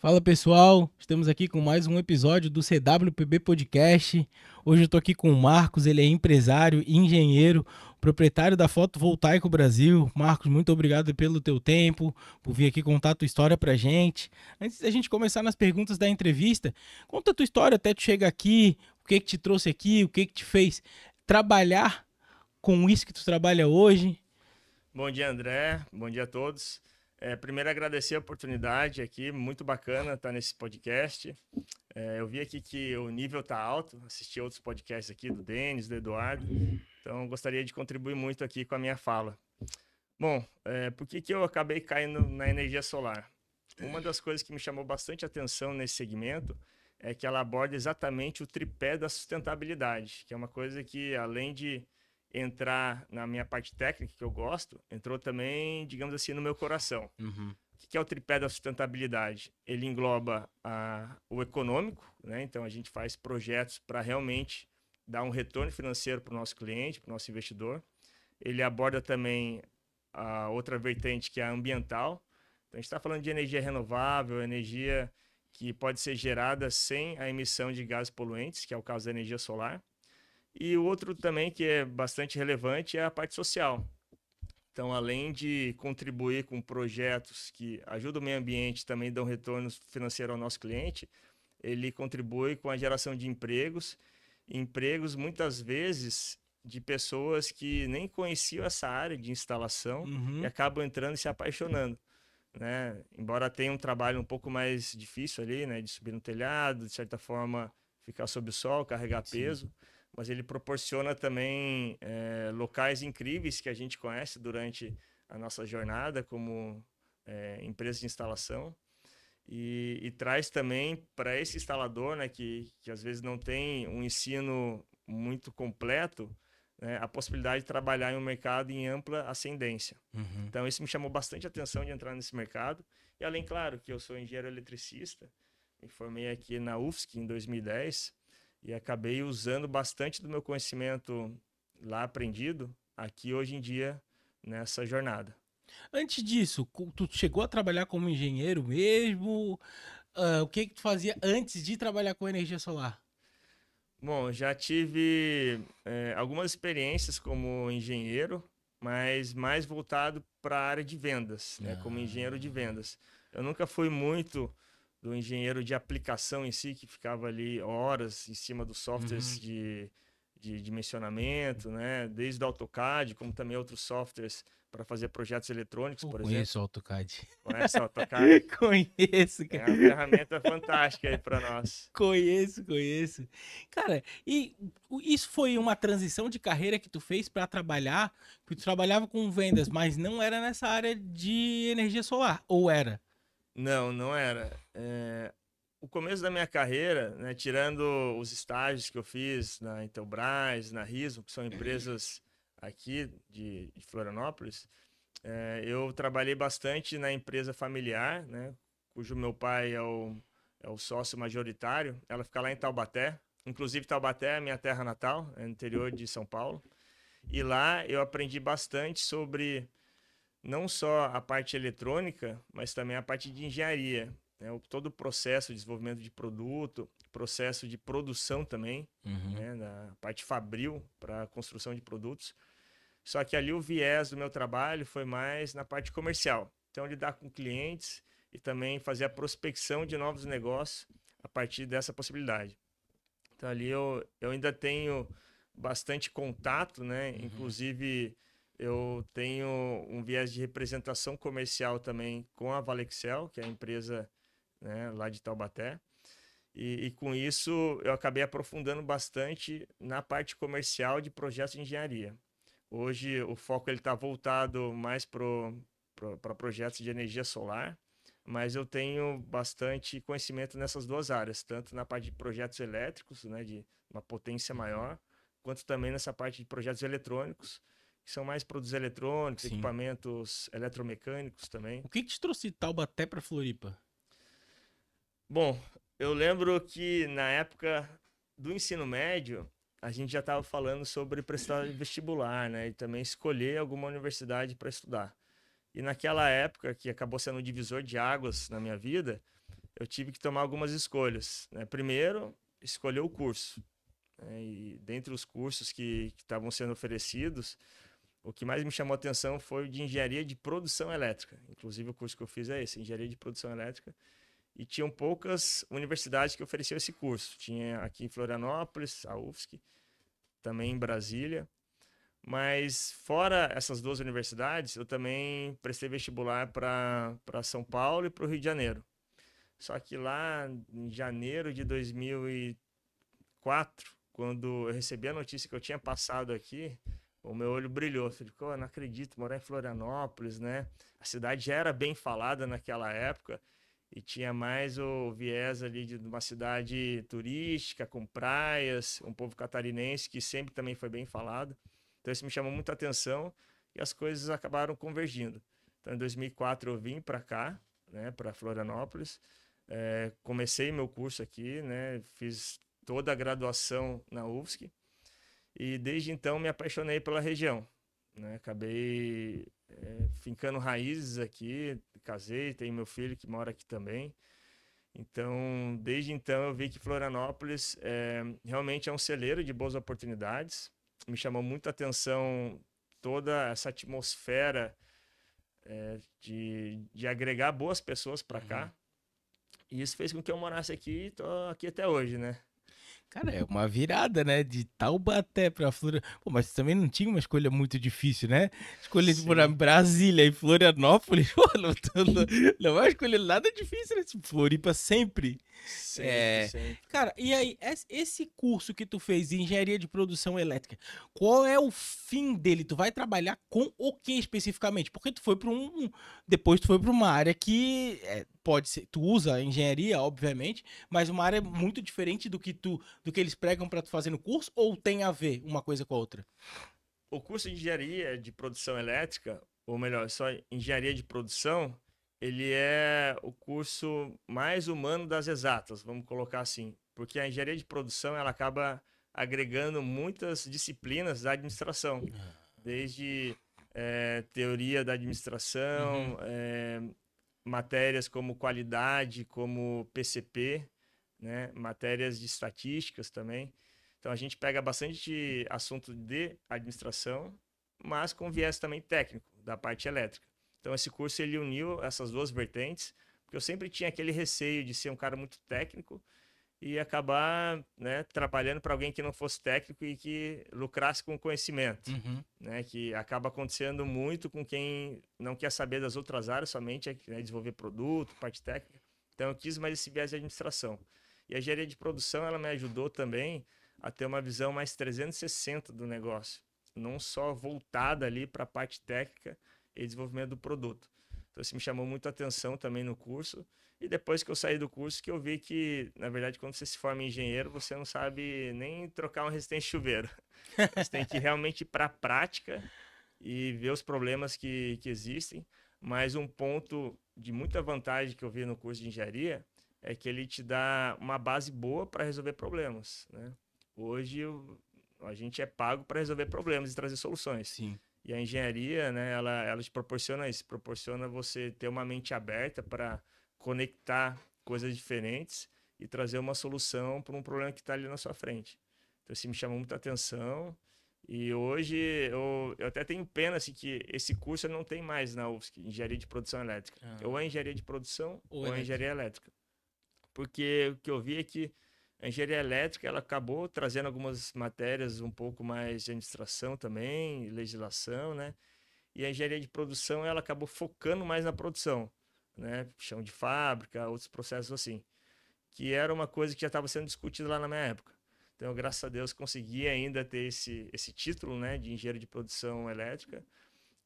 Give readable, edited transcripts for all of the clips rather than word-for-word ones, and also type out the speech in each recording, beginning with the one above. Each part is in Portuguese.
Fala pessoal, estamos aqui com mais um episódio do CWPB Podcast. Hoje eu tô aqui com o Marcos, ele é empresário, engenheiro, proprietário da Fotovoltaico Brasil. Marcos, muito obrigado pelo teu tempo, por vir aqui contar a tua história pra gente. Antes da gente começar nas perguntas da entrevista, conta a tua história até tu chegar aqui, o que te trouxe aqui, o que te fez trabalhar com isso que tu trabalha hoje. Bom dia, André. Bom dia a todos. Primeiro, agradecer a oportunidade aqui, muito bacana estar nesse podcast. Eu vi aqui que o nível está alto, assisti outros podcasts aqui do Denis, do Eduardo, então gostaria de contribuir muito aqui com a minha fala. Bom, por que eu acabei caindo na energia solar? Uma das coisas que me chamou bastante atenção nesse segmento é que ela aborda exatamente o tripé da sustentabilidade, que é uma coisa que, além de entrar na minha parte técnica, que eu gosto, entrou também, digamos assim, no meu coração. Uhum. O que é o tripé da sustentabilidade? Ele engloba o econômico, né? Então a gente faz projetos para realmente dar um retorno financeiro para o nosso cliente, para o nosso investidor. Ele aborda também a outra vertente, que é a ambiental. Então a gente está falando de energia renovável, energia que pode ser gerada sem a emissão de gases poluentes, que é o caso da energia solar. E o outro também que é bastante relevante é a parte social. Então, além de contribuir com projetos que ajudam o meio ambiente, também dão retorno financeiro ao nosso cliente, ele contribui com a geração de empregos muitas vezes de pessoas que nem conheciam essa área de instalação e Uhum. acabam entrando e se apaixonando, né? Embora tenha um trabalho um pouco mais difícil ali, né, de subir no telhado, de certa forma ficar sob o sol, carregar Sim. peso, mas ele proporciona também locais incríveis que a gente conhece durante a nossa jornada como empresa de instalação e traz também para esse instalador, né, que às vezes não tem um ensino muito completo, né, a possibilidade de trabalhar em um mercado em ampla ascendência. Uhum. Então, isso me chamou bastante atenção de entrar nesse mercado. E além, claro, que eu sou engenheiro eletricista, me formei aqui na UFSC em 2010 e acabei usando bastante do meu conhecimento lá aprendido aqui hoje em dia nessa jornada. Antes disso, tu chegou a trabalhar como engenheiro mesmo? O que que tu fazia antes de trabalhar com energia solar? Bom, já tive algumas experiências como engenheiro, mas mais voltado para a área de vendas, né, como engenheiro de Ah, vendas. Eu nunca fui muito do engenheiro de aplicação em si, que ficava ali horas em cima dos softwares uhum. de dimensionamento, né, desde o AutoCAD, como também outros softwares para fazer projetos eletrônicos, Pô, por exemplo. conheço o AutoCAD. Conhece o AutoCAD? Conheço, É cara. uma ferramenta fantástica aí para nós. Conheço. Cara, e isso foi uma transição de carreira que tu fez pra trabalhar? Porque tu trabalhava com vendas, mas não era nessa área de energia solar, ou era? Não, não era. O começo da minha carreira, né, tirando os estágios que eu fiz na Intelbras, na Riso, que são empresas aqui de Florianópolis, eu trabalhei bastante na empresa familiar, né, cujo meu pai é o sócio majoritário. Ela fica lá em Taubaté. Inclusive, Taubaté é a minha terra natal, é no interior de São Paulo. E lá eu aprendi bastante sobre não só a parte eletrônica, mas também a parte de engenharia, né? Todo o processo de desenvolvimento de produto, processo de produção também, Uhum. né? Na parte fabril para a construção de produtos. Só que ali o viés do meu trabalho foi mais na parte comercial. Então, lidar com clientes e também fazer a prospecção de novos negócios a partir dessa possibilidade. Então, ali eu ainda tenho bastante contato, né? Uhum. Inclusive, eu tenho um viés de representação comercial também com a Valexel, que é a empresa, né, lá de Taubaté. E com isso, eu acabei aprofundando bastante na parte comercial de projetos de engenharia. Hoje, o foco está voltado mais para projetos de energia solar, mas eu tenho bastante conhecimento nessas duas áreas, tanto na parte de projetos elétricos, né, de uma potência Uhum. maior, quanto também nessa parte de projetos eletrônicos, que são mais produtos eletrônicos, Sim. equipamentos eletromecânicos também. O que que te trouxe de Taubaté pra Floripa? Bom, eu lembro que na época do ensino médio, a gente já estava falando sobre prestar vestibular, né, e também escolher alguma universidade para estudar. E naquela época, que acabou sendo um divisor de águas na minha vida, eu tive que tomar algumas escolhas, né? Primeiro, escolher o curso, né? E dentre os cursos que estavam sendo oferecidos, o que mais me chamou a atenção foi o de engenharia de produção elétrica. Inclusive, o curso que eu fiz é esse, engenharia de produção elétrica. E tinham poucas universidades que ofereciam esse curso. Tinha aqui em Florianópolis, a UFSC, também em Brasília. Mas fora essas duas universidades, eu também prestei vestibular para São Paulo e para o Rio de Janeiro. Só que lá em janeiro de 2004, quando eu recebi a notícia que eu tinha passado aqui, o meu olho brilhou. Eu falei, eu não acredito, morar em Florianópolis, né? A cidade já era bem falada naquela época e tinha mais o viés ali de uma cidade turística, com praias, um povo catarinense que sempre também foi bem falado. Então isso me chamou muita atenção e as coisas acabaram convergindo. Então em 2004 eu vim para cá, né, para Florianópolis, comecei meu curso aqui, né, fiz toda a graduação na UFSC e desde então me apaixonei pela região, né, acabei fincando raízes aqui, casei, tenho meu filho que mora aqui também. Então, desde então eu vi que Florianópolis realmente é um celeiro de boas oportunidades. Me chamou muita atenção toda essa atmosfera de agregar boas pessoas para cá. E isso fez com que eu morasse aqui e estou aqui até hoje, né? Cara, é uma virada, né? De Taubaté pra Florianópolis. Pô, mas também não tinha uma escolha muito difícil, né? Escolher tipo, na Sim, Brasília e Florianópolis. Pô, não vai escolher nada difícil, né? Tipo, Floripa sempre. sempre, sempre. Cara, e aí, esse curso que tu fez em engenharia de produção elétrica, qual é o fim dele? Tu vai trabalhar com o que especificamente? Porque tu foi para depois tu foi para uma área que pode ser, tu usa a engenharia, obviamente, mas uma área muito diferente do que eles pregam para tu fazer no curso, ou tem a ver uma coisa com a outra? O curso de engenharia de produção elétrica, ou melhor, só engenharia de produção, ele é o curso mais humano das exatas, vamos colocar assim. Porque a engenharia de produção ela acaba agregando muitas disciplinas da administração, desde teoria da administração, matérias como qualidade, como PCP, né? Matérias de estatísticas também. Então a gente pega bastante assunto de administração, mas com viés também técnico, da parte elétrica. Então esse curso ele uniu essas duas vertentes, porque eu sempre tinha aquele receio de ser um cara muito técnico e acabar, né, trabalhando para alguém que não fosse técnico e que lucrasse com conhecimento, né, que acaba acontecendo muito com quem não quer saber das outras áreas, somente desenvolver produto, parte técnica. Então eu quis mais esse viés de administração. E a engenharia de produção ela me ajudou também a ter uma visão mais 360 do negócio, não só voltada ali para a parte técnica e desenvolvimento do produto. Então isso me chamou muito a atenção também no curso. E depois que eu saí do curso, que eu vi que, na verdade, quando você se forma em engenheiro, você não sabe nem trocar uma resistência de chuveiro. Você tem que realmente ir para a prática e ver os problemas que existem. Mas um ponto de muita vantagem que eu vi no curso de engenharia é que ele te dá uma base boa para resolver problemas, né? Hoje a gente é pago para resolver problemas e trazer soluções. Sim. E a engenharia, né, ela te proporciona isso, proporciona você ter uma mente aberta para conectar coisas diferentes e trazer uma solução para um problema que está ali na sua frente. Então, isso me chamou muita atenção. E hoje eu até tenho pena assim, que esse curso não tem mais na UFSC, Engenharia de Produção Elétrica. Ou é Engenharia de Produção ou é Engenharia Elétrica. Porque o que eu vi é que a engenharia elétrica ela acabou trazendo algumas matérias um pouco mais de administração também, legislação, né? E a engenharia de produção ela acabou focando mais na produção, né? Chão de fábrica, outros processos assim, que era uma coisa que já estava sendo discutida lá na minha época. Então, graças a Deus, consegui ainda ter esse título, né, de engenheiro de produção elétrica,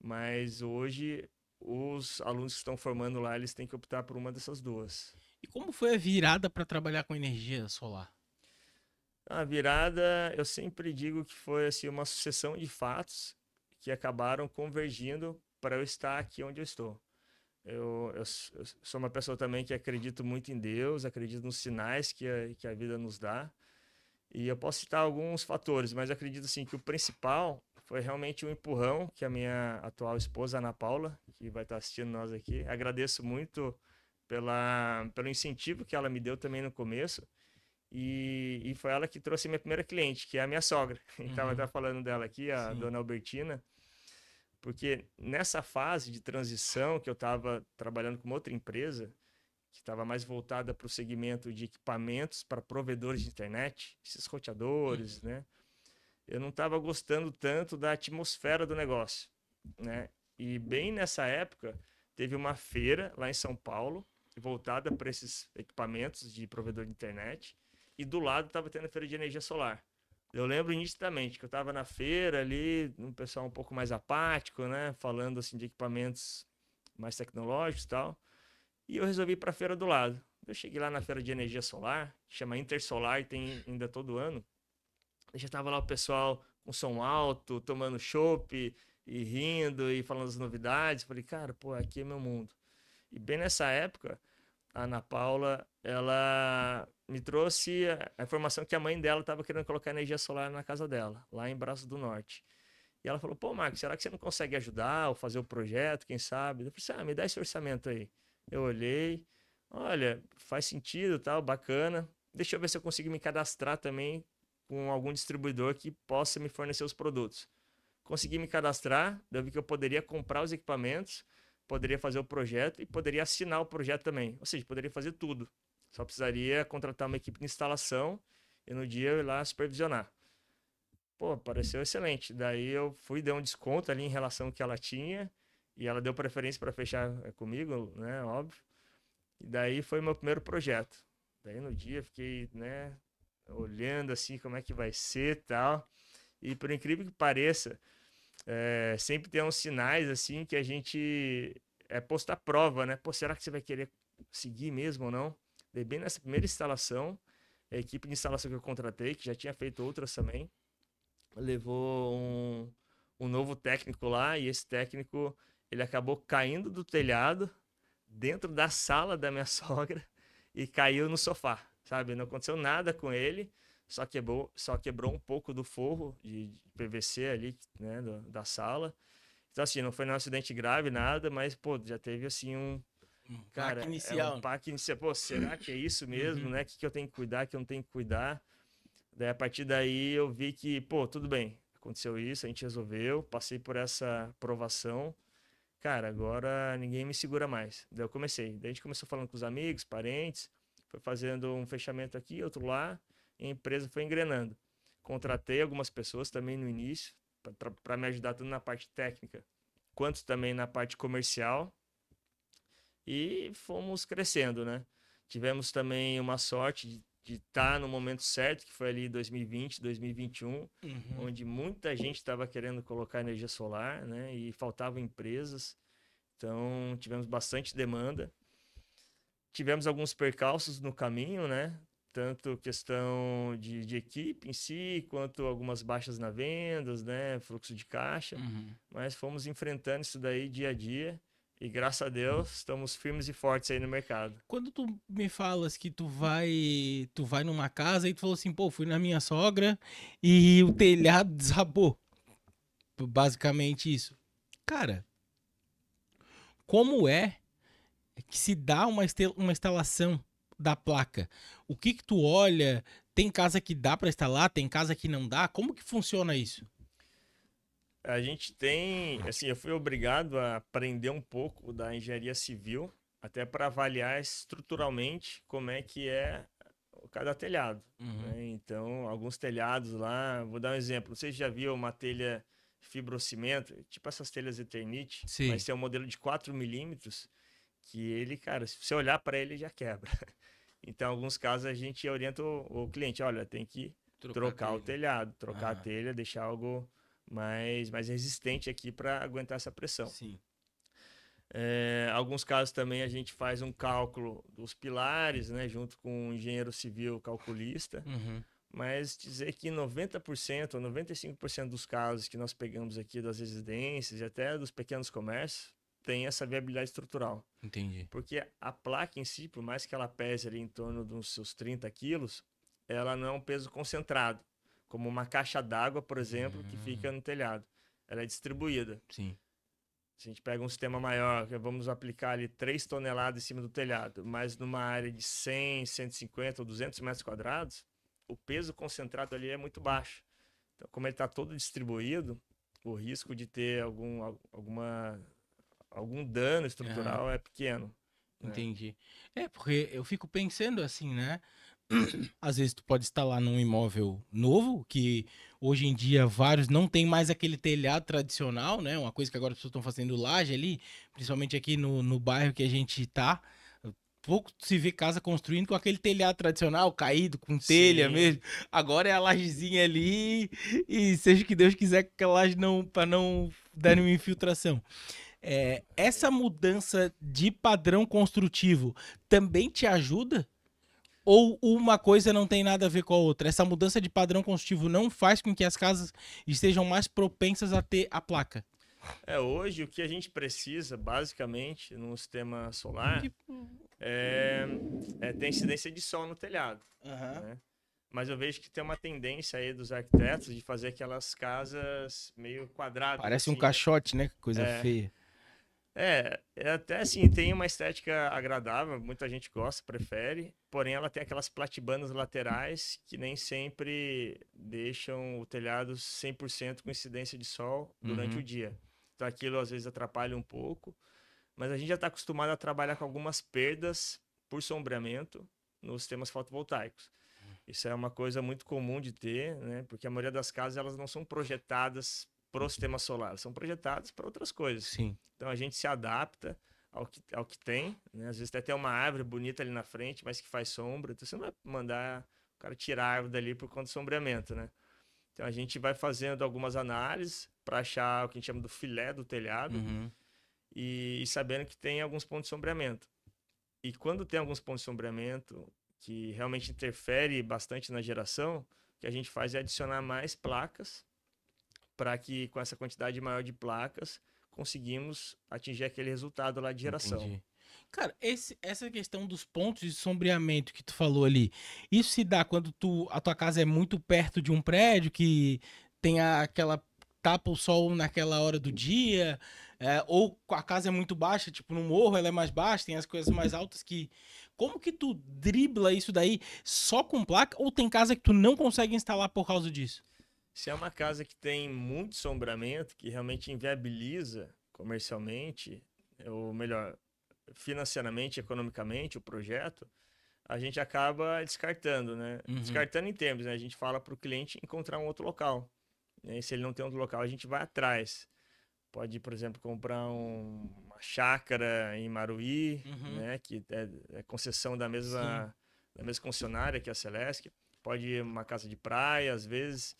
mas hoje os alunos que estão formando lá, eles têm que optar por uma dessas duas. E como foi a virada para trabalhar com energia solar? A virada, eu sempre digo que foi assim, uma sucessão de fatos que acabaram convergindo para eu estar aqui onde eu estou. Eu sou uma pessoa também que acredito muito em Deus, acredito nos sinais que a vida nos dá. E eu posso citar alguns fatores, mas acredito assim, que o principal foi realmente um empurrão que a minha atual esposa, Ana Paula, que vai estar assistindo nós aqui. Agradeço muito pelo incentivo que ela me deu também no começo. E foi ela que trouxe minha primeira cliente, que é a minha sogra. Então, eu estava falando dela aqui, a Sim. dona Albertina, porque nessa fase de transição que eu estava trabalhando com outra empresa, que estava mais voltada para o segmento de equipamentos para provedores de internet, esses roteadores, né? Eu não estava gostando tanto da atmosfera do negócio, né? E bem nessa época, teve uma feira lá em São Paulo, voltada para esses equipamentos de provedor de internet, e do lado estava tendo a feira de energia solar. Eu lembro nitidamente que eu estava na feira ali, um pessoal um pouco mais apático, né? Falando assim de equipamentos mais tecnológicos e tal. E eu resolvi ir para a feira do lado. Eu cheguei lá na feira de energia solar, chama Intersolar, e tem ainda todo ano. Já tava lá o pessoal com som alto, tomando chopp e rindo e falando as novidades. Falei, cara, pô, aqui é meu mundo. E bem nessa época, a Ana Paula, ela me trouxe a informação que a mãe dela estava querendo colocar energia solar na casa dela, lá em Braço do Norte. E ela falou, pô, Marcos, será que você não consegue ajudar ou fazer o projeto, quem sabe? Eu falei, me dá esse orçamento aí. Eu olhei, olha, faz sentido, tal, bacana. Deixa eu ver se eu consigo me cadastrar também com algum distribuidor que possa me fornecer os produtos. Consegui me cadastrar, daí eu vi que eu poderia comprar os equipamentos, poderia fazer o projeto e poderia assinar o projeto também. Ou seja, poderia fazer tudo. Só precisaria contratar uma equipe de instalação e no dia eu ir lá supervisionar. Pô, pareceu excelente. Daí eu fui, dei um desconto ali em relação ao que ela tinha e ela deu preferência para fechar comigo, né, óbvio. E daí foi meu primeiro projeto. Daí no dia fiquei, né, olhando assim como é que vai ser e tal. E por incrível que pareça, sempre tem uns sinais assim que a gente é posto à prova, né? Pô, será que você vai querer seguir mesmo ou não? Daí bem nessa primeira instalação, a equipe de instalação que eu contratei, que já tinha feito outras também, levou um novo técnico lá e esse técnico ele acabou caindo do telhado dentro da sala da minha sogra e caiu no sofá, sabe? Não aconteceu nada com ele, só quebrou um pouco do forro de PVC ali, né, da sala. Então, assim, não foi um acidente grave, nada, mas, pô, já teve, assim, Placa cara, é um inicial. pack inicial. Pô, será que é isso mesmo, Uhum. né? O que eu tenho que cuidar, que eu não tenho que cuidar? Daí, a partir daí, eu vi que, pô, tudo bem, aconteceu isso, a gente resolveu, passei por essa provação. Cara, agora ninguém me segura mais. Daí eu comecei. Daí a gente começou falando com os amigos, parentes, foi fazendo um fechamento aqui, outro lá, e a empresa foi engrenando. Contratei algumas pessoas também no início, para me ajudar tanto na parte técnica, quanto também na parte comercial, e fomos crescendo, né? Tivemos também uma sorte de estar no momento certo, que foi ali 2020, 2021, Uhum. onde muita gente estava querendo colocar energia solar, né? E faltavam empresas. Então, tivemos bastante demanda. Tivemos alguns percalços no caminho, né? Tanto questão de equipe em si, quanto algumas baixas na vendas, né? Fluxo de caixa. Uhum. Mas fomos enfrentando isso daí dia a dia. E graças a Deus, estamos firmes e fortes aí no mercado. Quando tu me falas que tu vai numa casa e tu falou assim, pô, fui na minha sogra e o telhado desabou. Basicamente isso. Cara, como é que se dá uma instalação da placa? O que que tu olha? Tem casa que dá para instalar, tem casa que não dá? Como que funciona isso? A gente tem, assim, eu fui obrigado a aprender um pouco da engenharia civil, até para avaliar estruturalmente como é que é cada telhado, Uhum. né? Então, alguns telhados lá, vou dar um exemplo. Você já viu uma telha fibrocimento, tipo essas telhas Eternit, mas Sim. tem um modelo de 4 milímetros que ele, cara, se você olhar para ele, já quebra. Então, em alguns casos, a gente orienta o cliente, olha, tem que Trocar a trocar o telha. telhado, trocar a Ah, telha, deixar algo mais resistente aqui para aguentar essa pressão. sim. Alguns casos também a gente faz um cálculo dos pilares, né, junto com um engenheiro civil calculista, Uhum. mas dizer que 90% ou 95% dos casos que nós pegamos aqui das residências e até dos pequenos comércios tem essa viabilidade estrutural. Entendi. Porque a placa em si, por mais que ela pese ali em torno dos seus 30 quilos, ela não é um peso concentrado, como uma caixa d'água, por exemplo, que fica Hum, no telhado. Ela é distribuída. sim. Se a gente pega um sistema maior, que vamos aplicar ali 3 toneladas em cima do telhado, mas numa área de 100, 150 ou 200 metros quadrados, o peso concentrado ali é muito baixo. Então, como ele está todo distribuído, o risco de ter algum dano estrutural é pequeno. Né? Entendi. É, porque eu fico pensando assim, né? Às vezes tu pode instalar num imóvel novo, que hoje em dia vários não tem mais aquele telhado tradicional, né? Uma coisa que agora as pessoas estão fazendo laje ali, principalmente aqui no bairro que a gente tá. Pouco se vê casa construindo com aquele telhado tradicional, caído, com telha Sim. mesmo. Agora é a lajezinha ali e seja o que Deus quiser que aquela laje não, para não dar nenhuma infiltração. É, essa mudança de padrão construtivo também te ajuda? Ou uma coisa não tem nada a ver com a outra? Essa mudança de padrão construtivo não faz com que as casas estejam mais propensas a ter a placa? Hoje o que a gente precisa, basicamente, no sistema solar, é, ter incidência de sol no telhado. Aham. Né? Mas eu vejo que tem uma tendência aí dos arquitetos de fazer aquelas casas meio quadradas, Parece um assim, né? caixote, né? Que coisa É, feia. é até assim, tem uma estética agradável, muita gente gosta, prefere, porém ela tem aquelas platibanas laterais que nem sempre deixam o telhado 100% com incidência de sol durante o Uhum. dia. Então aquilo às vezes atrapalha um pouco, mas a gente já está acostumado a trabalhar com algumas perdas por sombreamento nos sistemas fotovoltaicos. Isso é uma coisa muito comum de ter, né? Porque a maioria das casas elas não são projetadas para o sistema solar, elas são projetadas para outras coisas. Sim. Então a gente se adapta ao que tem, né? Às vezes até tem uma árvore bonita ali na frente, mas que faz sombra. Então você não vai mandar o cara tirar a árvore dali por conta do sombreamento, né? Então a gente vai fazendo algumas análises para achar o que a gente chama do filé do telhado Uhum. e sabendo que tem alguns pontos de sombreamento. E quando tem alguns pontos de sombreamento que realmente interfere bastante na geração, o que a gente faz é adicionar mais placas para que com essa quantidade maior de placas conseguimos atingir aquele resultado lá de geração. Entendi. Cara, essa questão dos pontos de sombreamento que tu falou ali, isso se dá quando a tua casa é muito perto de um prédio que tem aquela tapa o sol naquela hora do dia, ou a casa é muito baixa, tipo no morro ela é mais baixa, tem as coisas mais altas que... Como que tu dribla isso daí só com placa ou tem casa que tu não consegue instalar por causa disso? Se é uma casa que tem muito sombreamento, que realmente inviabiliza comercialmente, ou melhor, financeiramente, economicamente o projeto, a gente acaba descartando, né? Uhum. Descartando em termos, né? A gente fala para o cliente encontrar um outro local. Né? E se ele não tem outro local, a gente vai atrás. Pode, por exemplo, comprar uma chácara em Maruí, Uhum. né? Que é concessão da Sim. mesma concessionária que é a Celesc. Pode ir uma casa de praia, às vezes,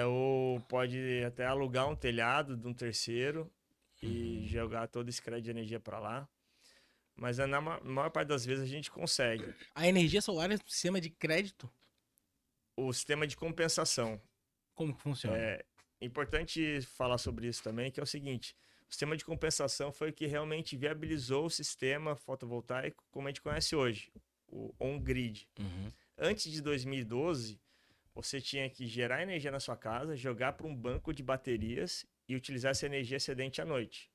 ou pode até alugar um telhado de um terceiro e Uhum. jogar todo esse crédito de energia para lá. Mas na maior parte das vezes a gente consegue. A energia solar é um sistema de crédito? O sistema de compensação. Como que funciona? É importante falar sobre isso também, que é o seguinte: o sistema de compensação foi o que realmente viabilizou o sistema fotovoltaico como a gente conhece hoje, o on-grid. Uhum. Antes de 2012, você tinha que gerar energia na sua casa, jogar para um banco de baterias e utilizar essa energia excedente à noite.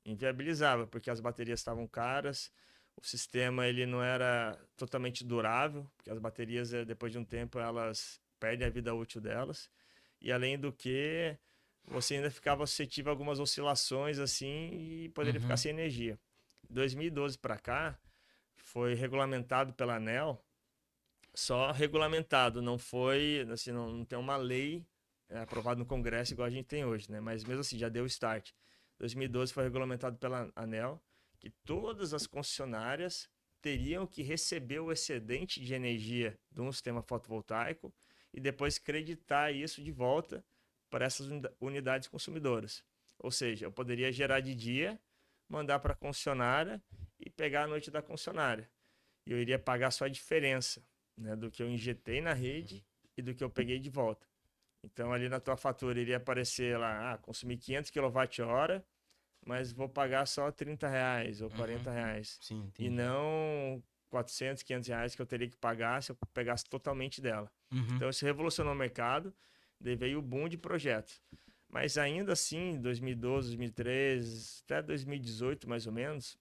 Inviabilizava, porque as baterias estavam caras, o sistema ele não era totalmente durável, porque as baterias, depois de um tempo, elas perdem a vida útil delas. E além do que, você ainda ficava suscetível a algumas oscilações assim e poderia ficar Uhum. sem energia. 2012 para cá, foi regulamentado pela ANEEL, só regulamentado, não foi, assim, não tem uma lei aprovada no Congresso igual a gente tem hoje, né? Mas mesmo assim, já deu start. 2012 foi regulamentado pela ANEEL que todas as concessionárias teriam que receber o excedente de energia de um sistema fotovoltaico e depois creditar isso de volta para essas unidades consumidoras. Ou seja, eu poderia gerar de dia, mandar para a concessionária e pegar à noite da concessionária. E eu iria pagar só a diferença, né, do que eu injetei na rede e do que eu peguei de volta. Então, ali na tua fatura iria aparecer lá, consumi 500 kWh, mas vou pagar só R$ 30 ou Uhum. R$ 40. Sim, E entendi. não 400, R$ 500 que eu teria que pagar se eu pegasse totalmente dela. Uhum. Então, isso revolucionou o mercado, daí veio o boom de projetos. Mas ainda assim, 2012, 2013, até 2018 mais ou menos,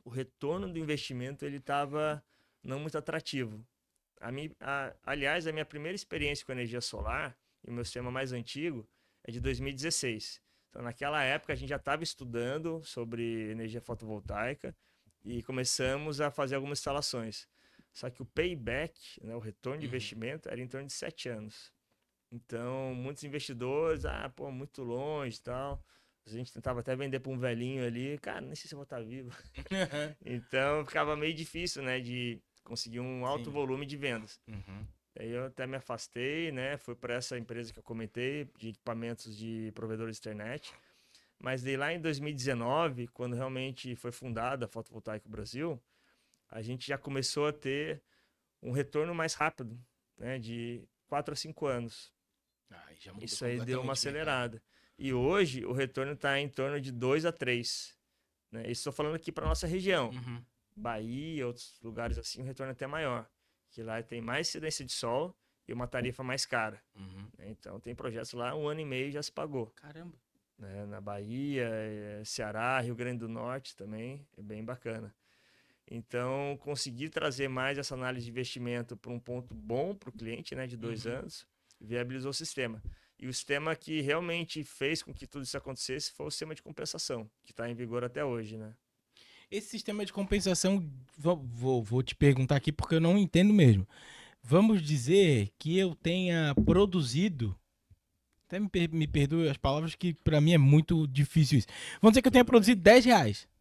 o retorno do investimento ele estava não muito atrativo. Aliás, a minha primeira experiência com energia solar, e o meu sistema mais antigo, é de 2016. Então, naquela época, a gente já estava estudando sobre energia fotovoltaica e começamos a fazer algumas instalações. Só que o payback, né, o retorno de investimento, era em torno de 7 anos. Então, muitos investidores, pô, muito longe e tal. A gente tentava até vender para um velhinho ali, cara, nem sei se eu vou estar vivo. Então, ficava meio difícil, né, de conseguir um alto volume de vendas. Aí eu até me afastei, né, fui para essa empresa que eu comentei, de equipamentos de provedores de internet. Mas daí lá em 2019, quando realmente foi fundada a Fotovoltaico Brasil, a gente já começou a ter um retorno mais rápido, né, de 4 a 5 anos. Isso aí deu uma acelerada. E hoje o retorno está em torno de 2 a 3. Né? Isso estou falando aqui para nossa região. Bahia, outros lugares assim, o retorno é até maior. Que lá tem mais incidência de sol e uma tarifa mais cara. Então tem projetos lá, 1 ano e meio já se pagou. Caramba. Né? Na Bahia, Ceará, Rio Grande do Norte também, é bem bacana. Então, conseguir trazer mais essa análise de investimento para um ponto bom para o cliente, né, de 2 anos, viabilizou o sistema. E o sistema que realmente fez com que tudo isso acontecesse foi o sistema de compensação, que está em vigor até hoje, né? Esse sistema de compensação, vou te perguntar aqui porque eu não entendo mesmo. Vamos dizer que eu tenha produzido, até me perdoe as palavras que para mim é muito difícil isso. Vamos dizer que eu tenha produzido R$ 10.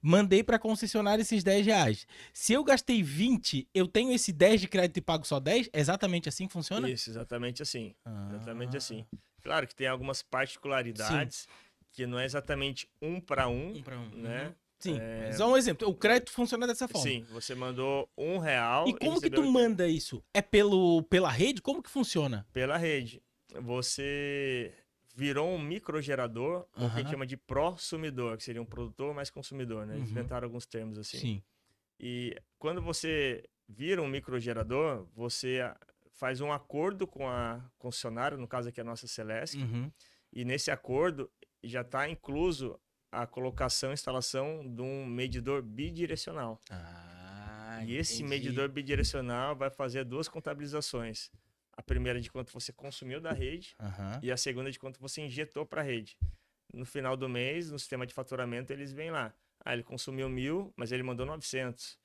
Mandei para a concessionária esses R$ 10. Se eu gastei 20, eu tenho esse 10 de crédito e pago só 10? É exatamente assim que funciona? Isso, exatamente assim. Exatamente assim. Claro que tem algumas particularidades que não é exatamente um para um, né? Sim, só um exemplo. O crédito funciona dessa forma. Sim, você mandou R$1 e como que tu manda isso? É pela rede? Como que funciona? Pela rede. Você virou um microgerador, ou o que a gente chama de prosumidor, que seria um produtor mais consumidor, né? Eles inventaram alguns termos assim. Sim. E quando você vira um microgerador, você faz um acordo com a concessionária, no caso aqui a nossa Celesc, e nesse acordo já está incluso a colocação e instalação de um medidor bidirecional. E esse medidor bidirecional vai fazer 2 contabilizações. A primeira de quanto você consumiu da rede e a segunda de quanto você injetou para a rede. No final do mês, no sistema de faturamento, eles vêm lá. Ele consumiu 1.000, mas ele mandou 900.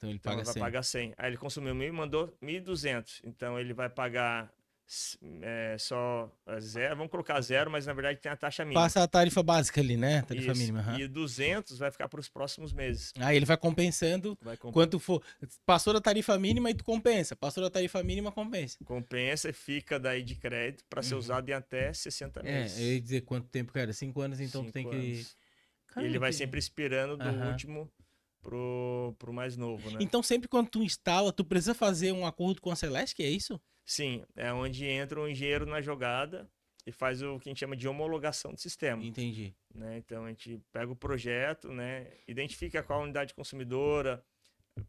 Então ele vai pagar 100. Ele consumiu 1.000 e mandou 1.200. Então ele vai pagar só 0. Vamos colocar 0, mas na verdade tem a taxa mínima. Passa a tarifa básica ali, né? Tarifa mínima. E 200 vai ficar para os próximos meses. Aí ele vai compensando quanto for. Passou da tarifa mínima e tu compensa. Passou da tarifa mínima, compensa. Compensa e fica daí de crédito para ser usado em até 60 meses. Eu ia dizer quanto tempo, cara? 5 anos, então 5 tu tem que... Caramba, ele vai sempre esperando do último pro mais novo, né? Então sempre quando tu instala, tu precisa fazer um acordo com a Celesc, é isso? Sim, é onde entra o engenheiro na jogada e faz o que a gente chama de homologação do sistema. Entendi. Né? Então a gente pega o projeto, né? Identifica qual a unidade consumidora,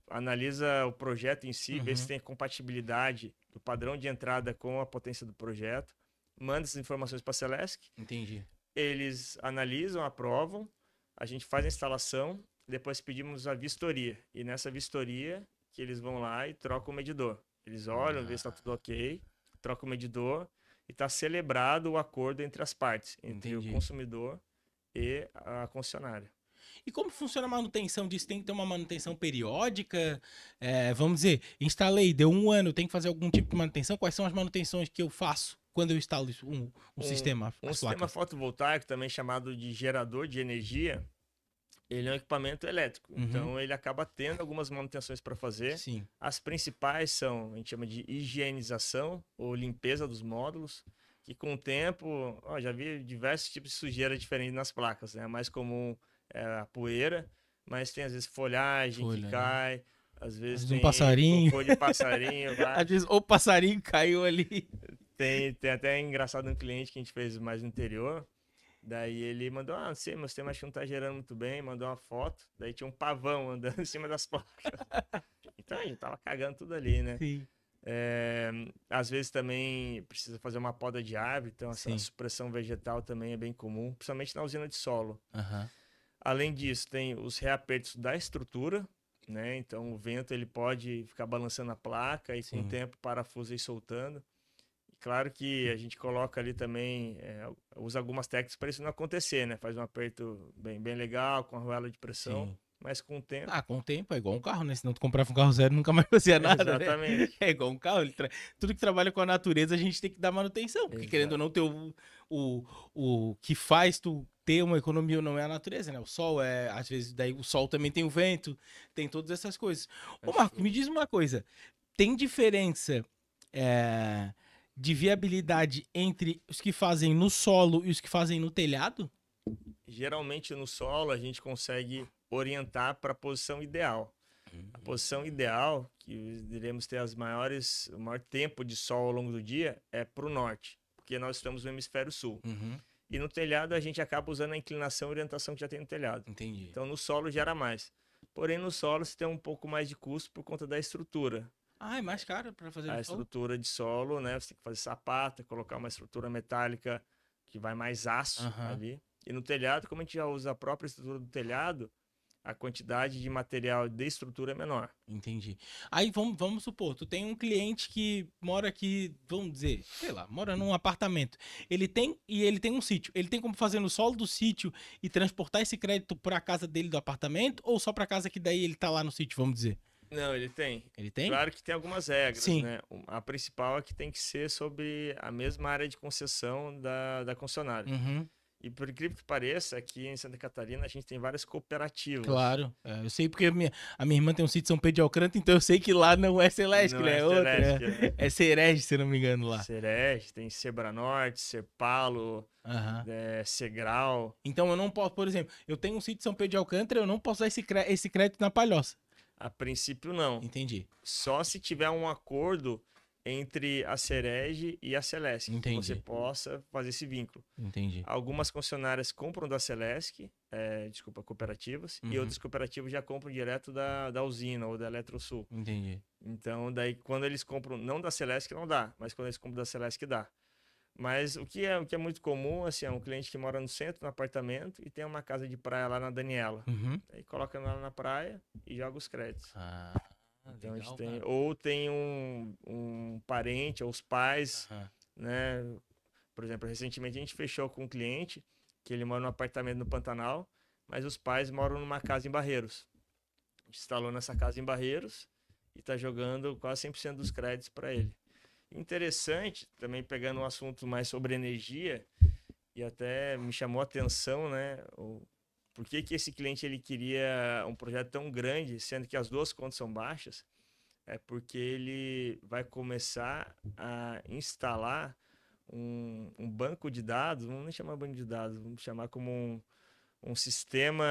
analisa o projeto em si, vê se tem compatibilidade do padrão de entrada com a potência do projeto, manda essas informações para a Celesc. Entendi. Eles analisam, aprovam, a gente faz a instalação, depois pedimos a vistoria. E nessa vistoria que eles vão lá e trocam o medidor. Eles olham, vê se está tudo ok, trocam o medidor e está celebrado o acordo entre as partes, entre o consumidor e a concessionária. E como funciona a manutenção disso? Tem que ter uma manutenção periódica? Vamos dizer, instalei, deu 1 ano, tem que fazer algum tipo de manutenção? Quais são as manutenções que eu faço quando eu instalo um sistema? Um sistema fotovoltaico, também chamado de gerador de energia, ele é um equipamento elétrico. Então, ele acaba tendo algumas manutenções para fazer. Sim. As principais são, a gente chama de higienização ou limpeza dos módulos, que com o tempo, já vi diversos tipos de sujeira diferentes nas placas. Né? A mais comum é a poeira, mas tem às vezes folhagem que cai, às vezes tem um passarinho. cocô de passarinho. Às vezes o passarinho caiu ali. Tem até engraçado um cliente que a gente fez mais no interior. Daí ele mandou, não sei, meu sistema acho que não tá gerando muito bem, mandou uma foto, daí tinha um pavão andando em cima das placas. Então a gente tava cagando tudo ali, né? Sim. Às vezes também precisa fazer uma poda de árvore, então essa Sim. supressão vegetal também é bem comum, principalmente na usina de solo. Aham. Além disso, tem os reapertos da estrutura, né? Então o vento ele pode ficar balançando a placa e com o Sim. tempo o parafuso aí soltando. E claro que a gente coloca ali também, usa algumas técnicas para isso não acontecer, né? Faz um aperto bem legal, com a arruela de pressão, Sim. mas com o tempo. Ah, com o tempo é igual um carro, né? Se não tu comprava um carro zero, nunca mais fazia nada, né? Exatamente. É igual um carro. Tudo que trabalha com a natureza, a gente tem que dar manutenção. Porque querendo ou não, ter o que faz tu ter uma economia ou não é a natureza, né? O sol às vezes, daí o sol também tem o vento, tem todas essas coisas. Ô, Marco, me diz uma coisa. Tem diferença é, de viabilidade entre os que fazem no solo e os que fazem no telhado? Geralmente no solo a gente consegue orientar para a posição ideal. A posição ideal, que iremos ter o maior tempo de sol ao longo do dia, é para o norte, porque nós estamos no hemisfério sul. Uhum. E no telhado a gente acaba usando a inclinação e orientação que já tem no telhado. Entendi. Então no solo gera mais. Porém no solo você tem um pouco mais de custo por conta da estrutura. Ah, é mais caro para fazer A no solo? estrutura de solo, né? Você tem que fazer sapata, colocar uma estrutura metálica que vai mais aço Aham. ali. E no telhado, como a gente já usa a própria estrutura do telhado, a quantidade de material de estrutura é menor. Entendi. Aí vamos supor, tu tem um cliente que mora aqui, vamos dizer, sei lá, mora num apartamento. Ele tem um sítio. Ele tem como fazer no solo do sítio e transportar esse crédito para a casa dele do apartamento ou só para casa que daí ele tá lá no sítio, vamos dizer? Não, ele tem. Ele tem? Claro que tem algumas regras, Sim. né? A principal é que tem que ser sobre a mesma área de concessão da concessionária. Uhum. E por incrível que pareça, aqui em Santa Catarina a gente tem várias cooperativas. Claro. Eu sei porque a minha irmã tem um sítio em São Pedro de Alcântara, então eu sei que lá não é Celeste, Não né? é É outra. Celeste, né? É Cerege, se eu não me engano, lá. Cerege, tem Sebranorte, Serpalo, Aham. Segral. Então eu não posso, por exemplo, eu tenho um sítio em São Pedro de Alcântara, eu não posso dar esse crédito na Palhoça. A princípio, não. Entendi. Só se tiver um acordo entre a Cerege e a Celesc, que Entendi. você possa fazer esse vínculo. Entendi. Algumas concessionárias compram da Celesc, cooperativas, e Uhum. outras cooperativas já compram direto da usina ou da Eletrosul. Entendi. Então, daí, quando eles compram, não da Celesc não dá, mas quando eles compram da Celesc dá. Mas o que é muito comum, assim, é um cliente que mora no centro, no apartamento, e tem uma casa de praia lá na Daniela. Uhum. Aí coloca lá na praia e joga os créditos. Ah, Então a legal, gente tem, cara. ou tem um parente, ou os pais, Aham. né? Por exemplo, recentemente a gente fechou com um cliente que ele mora num apartamento no Pantanal, mas os pais moram numa casa em Barreiros. A gente instalou nessa casa em Barreiros e está jogando quase 100% dos créditos para ele. Interessante, também pegando um assunto mais sobre energia, e até me chamou a atenção, né? Por que esse cliente ele queria um projeto tão grande, sendo que as duas contas são baixas? É porque ele vai começar a instalar um banco de dados, vamos nem chamar banco de dados, vamos chamar como um sistema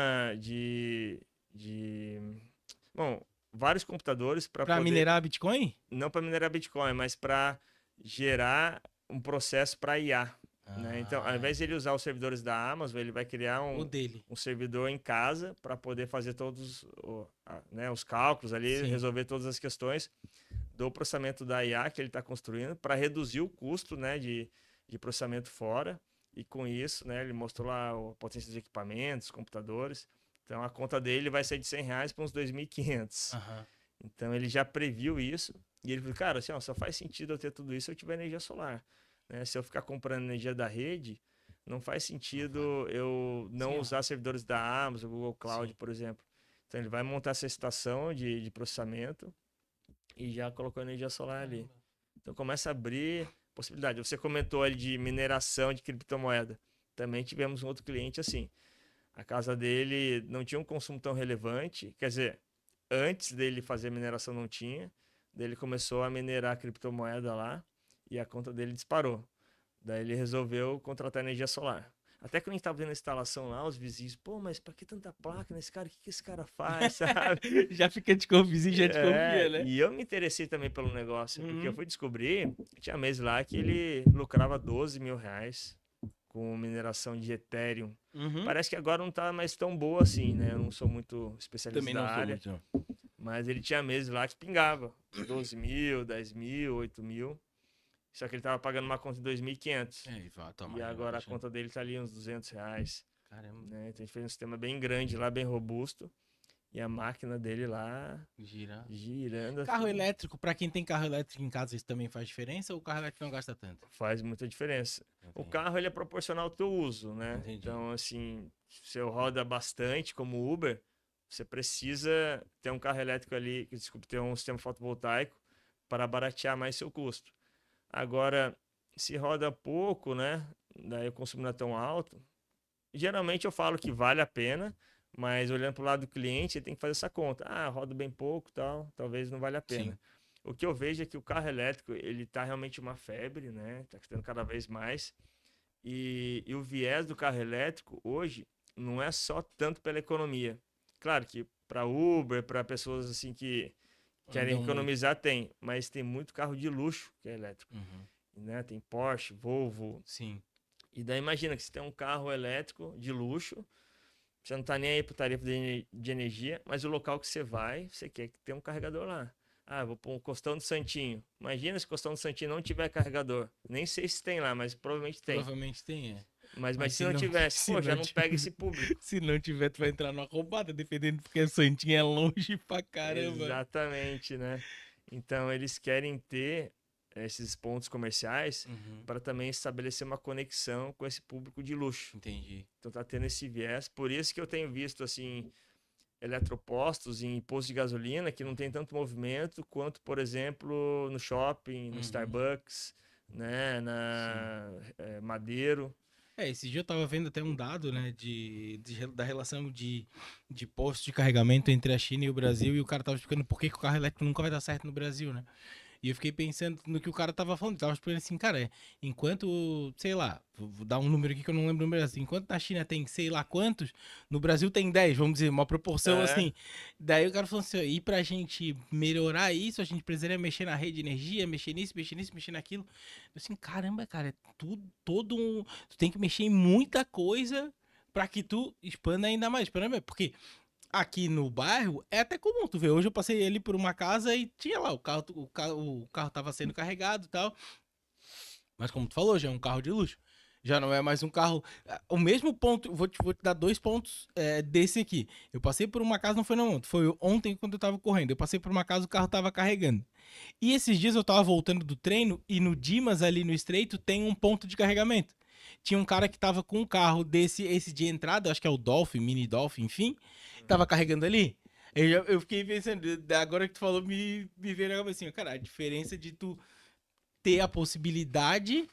bom, vários computadores para Pra poder, minerar Bitcoin? não para minerar Bitcoin, mas para gerar um processo para IA. Né? Então, ao invés de ele usar os servidores da Amazon, ele vai criar O dele. um servidor em casa para poder fazer todos os cálculos ali, Sim. resolver todas as questões do processamento da IA que ele está construindo para reduzir o custo, né, de processamento fora. E com isso, né, ele mostrou lá a potência dos equipamentos, computadores. Então, a conta dele vai ser de R$100 para uns 2.500. Aham. Então, ele já previu isso. E ele falou, cara, assim, só faz sentido eu ter tudo isso se eu tiver energia solar. Né? Se eu ficar comprando energia da rede, não faz sentido eu não Sim, usar servidores da Amazon, Google Cloud, Sim. por exemplo. Então ele vai montar essa estação de processamento e já colocou energia solar ali. Então começa a abrir possibilidade. Você comentou ali de mineração de criptomoeda. Também tivemos um outro cliente assim. A casa dele não tinha um consumo tão relevante, quer dizer, antes dele fazer mineração não tinha. Daí ele começou a minerar criptomoeda lá e a conta dele disparou. Daí ele resolveu contratar energia solar. Até quando a gente tava vendo a instalação lá, os vizinhos, pô, mas pra que tanta placa nesse cara? O que esse cara faz, sabe? Já fica de vizinho, já te confia, né? E eu me interessei também pelo negócio, porque eu Uhum. fui descobrir, tinha mês lá que ele lucrava R$12.000 com mineração de Ethereum. Uhum. Parece que agora não tá mais tão boa assim, né? Eu não sou muito especialista Também da não sou área. muito, não. Mas ele tinha meses lá que pingava 12 mil, 10 mil, 8 mil. Só que ele tava pagando uma conta de 2.500. E agora a conta dele tá ali uns R$ 200. Caramba. Né? Então a gente fez um sistema bem grande lá, bem robusto. E a máquina dele lá girando. Carro elétrico, para quem tem carro elétrico em casa, isso também faz diferença ou o carro elétrico não gasta tanto? Faz muita diferença. Entendi. O carro ele é proporcional ao teu uso, né? Entendi. Então, assim, se eu roda bastante como Uber, você precisa ter um carro elétrico ali, desculpa, ter um sistema fotovoltaico para baratear mais seu custo. Agora, se roda pouco, né? Daí o consumo não é tão alto. Geralmente eu falo que vale a pena, mas olhando para o lado do cliente, você tem que fazer essa conta. Ah, rodo bem pouco, tal, talvez não valha a pena. Sim. O que eu vejo é que o carro elétrico, ele tá realmente uma febre, né? Tá tendo cada vez mais. E o viés do carro elétrico hoje não é só tanto pela economia. Claro que para Uber, para pessoas assim que querem economizar, tem. Mas tem muito carro de luxo que é elétrico. Né? Tem Porsche, Volvo. Sim. E daí imagina que você tem um carro elétrico de luxo, você não tá nem aí pro tarifa de energia, mas o local que você vai, você quer ter um carregador lá. Ah, vou pôr um Costão do Santinho. Imagina se o Costão do Santinho não tiver carregador. Nem sei se tem lá, mas provavelmente tem. Provavelmente tem, é. Mas se não tivesse, pô, já não pega esse público. Se não tiver, tu vai entrar numa roubada, dependendo, porque a Santinha é longe pra caramba. Exatamente, né? Então, eles querem ter esses pontos comerciais para também estabelecer uma conexão com esse público de luxo. Entendi. Então, tá tendo esse viés. Por isso que eu tenho visto, assim, eletropostos em postos de gasolina que não tem tanto movimento quanto, por exemplo, no shopping, no Starbucks, né? Na Madeiro. Esse dia eu tava vendo até um dado, né, da relação de postos de carregamento entre a China e o Brasil, e o cara tava explicando por que o carro elétrico nunca vai dar certo no Brasil, né? E eu fiquei pensando no que o cara tava falando. Tava explicando assim, cara, enquanto, sei lá, vou dar um número aqui que eu não lembro o número assim, enquanto na China tem sei lá quantos, no Brasil tem 10, vamos dizer, uma proporção assim. Daí o cara falou assim, e pra gente melhorar isso, a gente precisaria mexer na rede de energia, mexer nisso, mexer naquilo. Eu assim, caramba, cara, é tudo, tu tem que mexer em muita coisa pra que tu expanda ainda mais. Porque aqui no bairro é até comum, tu vê. Hoje eu passei ali por uma casa e tinha lá, o carro tava sendo carregado e tal. Mas como tu falou, já é um carro de luxo. Já não é mais um carro... O mesmo ponto, vou te dar 2 pontos desse aqui. Eu passei por uma casa, não foi não ontem, foi ontem quando eu tava correndo. Eu passei por uma casa, o carro tava carregando. E esses dias eu tava voltando do treino e no Dimas ali no Estreito tem um ponto de carregamento. Tinha um cara que tava com um carro esse de entrada, acho que é o Dolphin, Mini Dolphin, enfim, tava carregando ali. Eu fiquei pensando, agora que tu falou, me veio na cabeça assim, cara, a diferença de tu ter a possibilidade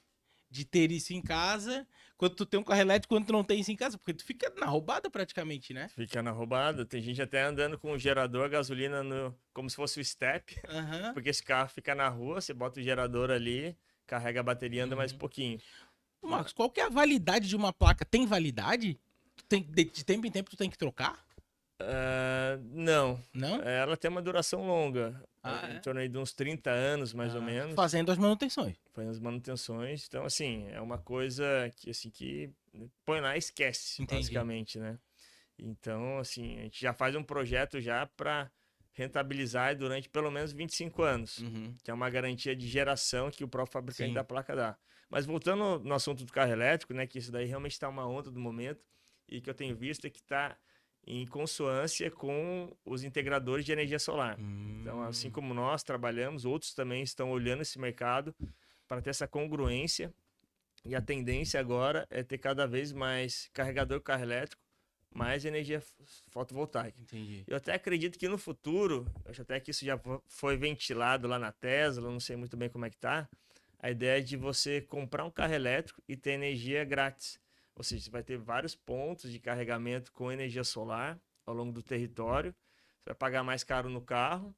de ter isso em casa, quando tu tem um carro elétrico, quando tu não tem isso em casa, porque tu fica na roubada praticamente, né? Fica na roubada, tem gente até andando com um gerador, gasolina, como se fosse o step, porque esse carro fica na rua, você bota o gerador ali, carrega a bateria, anda mais um pouquinho. Marcos, qual que é a validade de uma placa? Tem validade? De tempo em tempo tu tem que trocar? Não. Não? Ela tem uma duração longa. Em torno aí de uns 30 anos, mais ou menos. Fazendo as manutenções. Fazendo as manutenções. Então, assim, é uma coisa que põe lá e esquece, basicamente, né? Então, assim, a gente já faz um projeto já para rentabilizar durante pelo menos 25 anos. Que é uma garantia de geração que o próprio fabricante da placa dá. Mas voltando no assunto do carro elétrico, né? Que isso daí realmente está uma onda do momento. E que eu tenho visto é que está em consonância com os integradores de energia solar. Então, assim como nós trabalhamos, outros também estão olhando esse mercado para ter essa congruência. E a tendência agora é ter cada vez mais carregador com carro elétrico, mais energia fotovoltaica. Entendi. Eu até acredito que no futuro, acho até que isso já foi ventilado lá na Tesla, não sei muito bem como é que tá, a ideia é de você comprar um carro elétrico e ter energia grátis. Ou seja, você vai ter vários pontos de carregamento com energia solar ao longo do território. Você vai pagar mais caro no carro,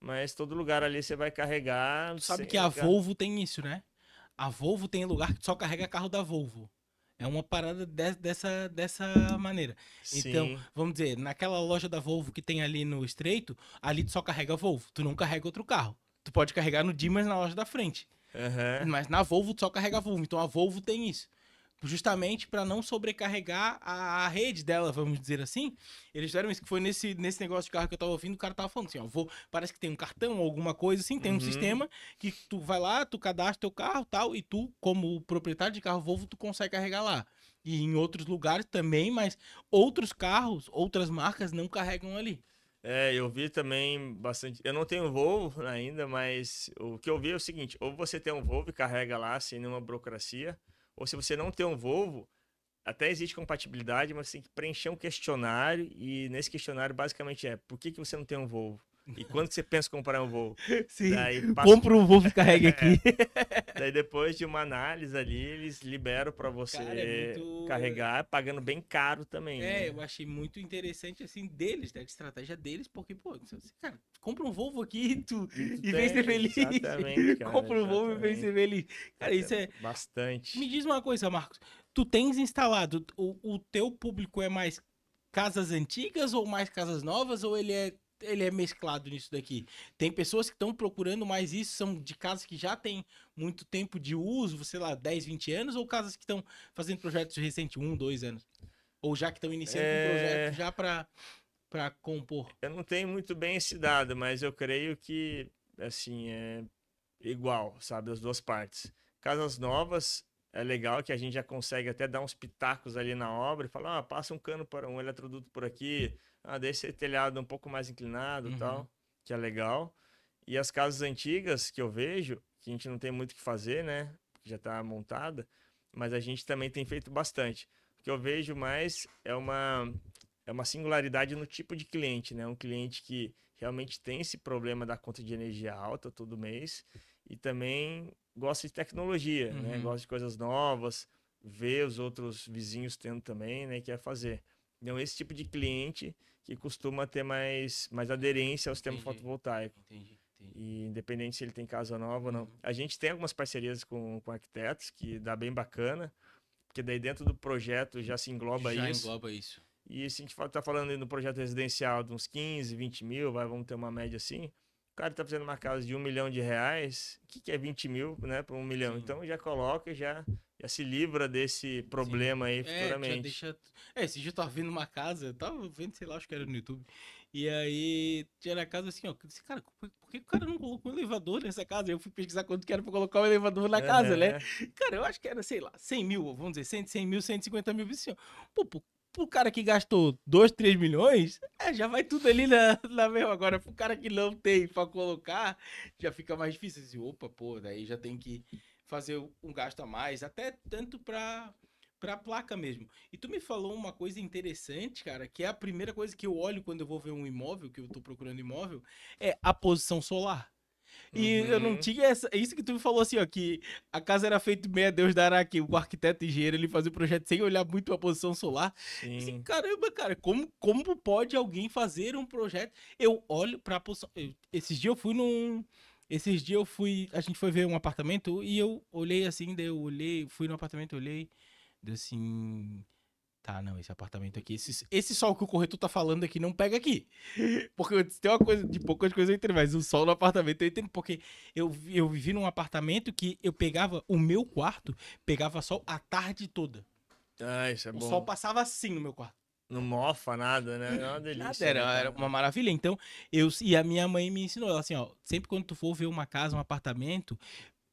mas todo lugar ali você vai carregar... Sabe que a Volvo tem isso, né? A Volvo tem lugar que só carrega carro da Volvo. É uma parada dessa maneira. Sim. Então, vamos dizer, naquela loja da Volvo que tem ali no Estreito, ali tu só carrega Volvo. Tu não carrega outro carro. Tu pode carregar no Dimas na loja da frente. Mas na Volvo tu só carrega Volvo. Então a Volvo tem isso. justamente para não sobrecarregar a rede dela, vamos dizer assim. Eles fizeram isso, que foi nesse negócio de carro que eu tava ouvindo, o cara tava falando assim, ó, parece que tem um cartão ou alguma coisa assim, tem um sistema que tu vai lá, tu cadastra teu carro tal, e tu, como proprietário de carro Volvo, tu consegue carregar lá. E em outros lugares também, mas outros carros, outras marcas não carregam ali. Eu vi também bastante. Eu não tenho Volvo ainda, mas o que eu vi é o seguinte: ou você tem um Volvo e carrega lá sem nenhuma burocracia, ou se você não tem um Volvo, até existe compatibilidade, mas você tem que preencher um questionário e nesse questionário basicamente por que que você não tem um Volvo? E quando que você pensa em comprar um Volvo? Sim, Daí passa. compra um Volvo e carrega aqui. Daí depois de uma análise ali, eles liberam para você Cara, é muito. carregar, pagando bem caro também, né? Eu achei muito interessante, assim, deles, né? De estratégia deles, porque, pô, cara, compra um Volvo aqui e vem ser feliz. Exatamente, cara. Compra um Volvo e vem ser feliz. Cara, isso é. Bastante. Me diz uma coisa, Marcos. Tu tens instalado, o teu público é mais casas antigas ou mais casas novas, ou ele é mesclado nisso daqui? Tem pessoas que estão procurando mais isso, são de casas que já têm muito tempo de uso, sei lá, 10, 20 anos, ou casas que estão fazendo projetos recentes, 1, 2 anos? Ou já que estão iniciando com um projeto já para compor? Eu não tenho muito bem esse dado, mas eu creio que, assim, é igual, sabe, das duas partes. Casas novas, é legal que a gente já consegue até dar uns pitacos ali na obra e falar, passa um cano para um eletroduto por aqui, deixa esse telhado um pouco mais inclinado e tal, que é legal. E as casas antigas que eu vejo, que a gente não tem muito o que fazer, né, porque já está montada, mas a gente também tem feito bastante. O que eu vejo mais é uma singularidade no tipo de cliente, né? Um cliente que realmente tem esse problema da conta de energia alta todo mês e também gosta de tecnologia, né? Gosta de coisas novas, vê os outros vizinhos tendo também, né? E quer fazer. Então, esse tipo de cliente que costuma ter mais aderência ao sistema fotovoltaico. Entendi. E independente se ele tem casa nova ou não. A gente tem algumas parcerias com arquitetos que dá bem bacana, porque daí dentro do projeto já se engloba Já isso. engloba isso. E se a gente tá falando aí no projeto residencial de uns 15, 20 mil, vamos ter uma média assim. O cara tá fazendo uma casa de R$ 1 milhão, o que é 20 mil, né, para 1 milhão? Sim. Então já coloca, já se livra desse problema aí futuramente. Já deixa. Esse dia eu tava vendo uma casa, eu tava vendo, sei lá, acho que era no YouTube. E aí, tinha na casa assim, ó. Eu disse, cara, por que o cara não colocou um elevador nessa casa? Eu fui pesquisar quanto que era pra colocar um elevador na casa, né? Cara, eu acho que era, sei lá, 100 mil, vamos dizer, 100 mil, 150 mil. Assim, ó. Pô, pro cara que gastou 2, 3 milhões, já vai tudo ali na mesma. Agora, pro cara que não tem pra colocar, já fica mais difícil. Assim, opa, pô, daí já tem que fazer um gasto a mais, até tanto pra placa mesmo. E tu me falou uma coisa interessante, cara, que é a primeira coisa que eu olho quando eu vou ver um imóvel, que eu tô procurando imóvel, é a posição solar. E eu não tinha isso que tu me falou assim, ó, que a casa era feita meia Deus dará, que o arquiteto engenheiro ele fazia o projeto sem olhar muito a posição solar. Sim. Assim, caramba, cara, como pode alguém fazer um projeto? Eu olho pra posição. Esses dias eu fui, a gente foi ver um apartamento e eu olhei assim, daí eu olhei, fui no apartamento, olhei, deu assim, tá, não, esse apartamento aqui, esse sol que o corretor tá falando aqui não pega aqui. Porque tem uma coisa, de poucas coisas eu entendo, mas o sol no apartamento eu entendo, porque eu vivi num apartamento que eu pegava, o meu quarto, pegava sol a tarde toda. Isso é bom. O sol passava assim no meu quarto. Não mofa nada, né? É uma delícia. Era uma maravilha. Então, e a minha mãe me ensinou, ela assim, ó, sempre quando tu for ver uma casa, um apartamento,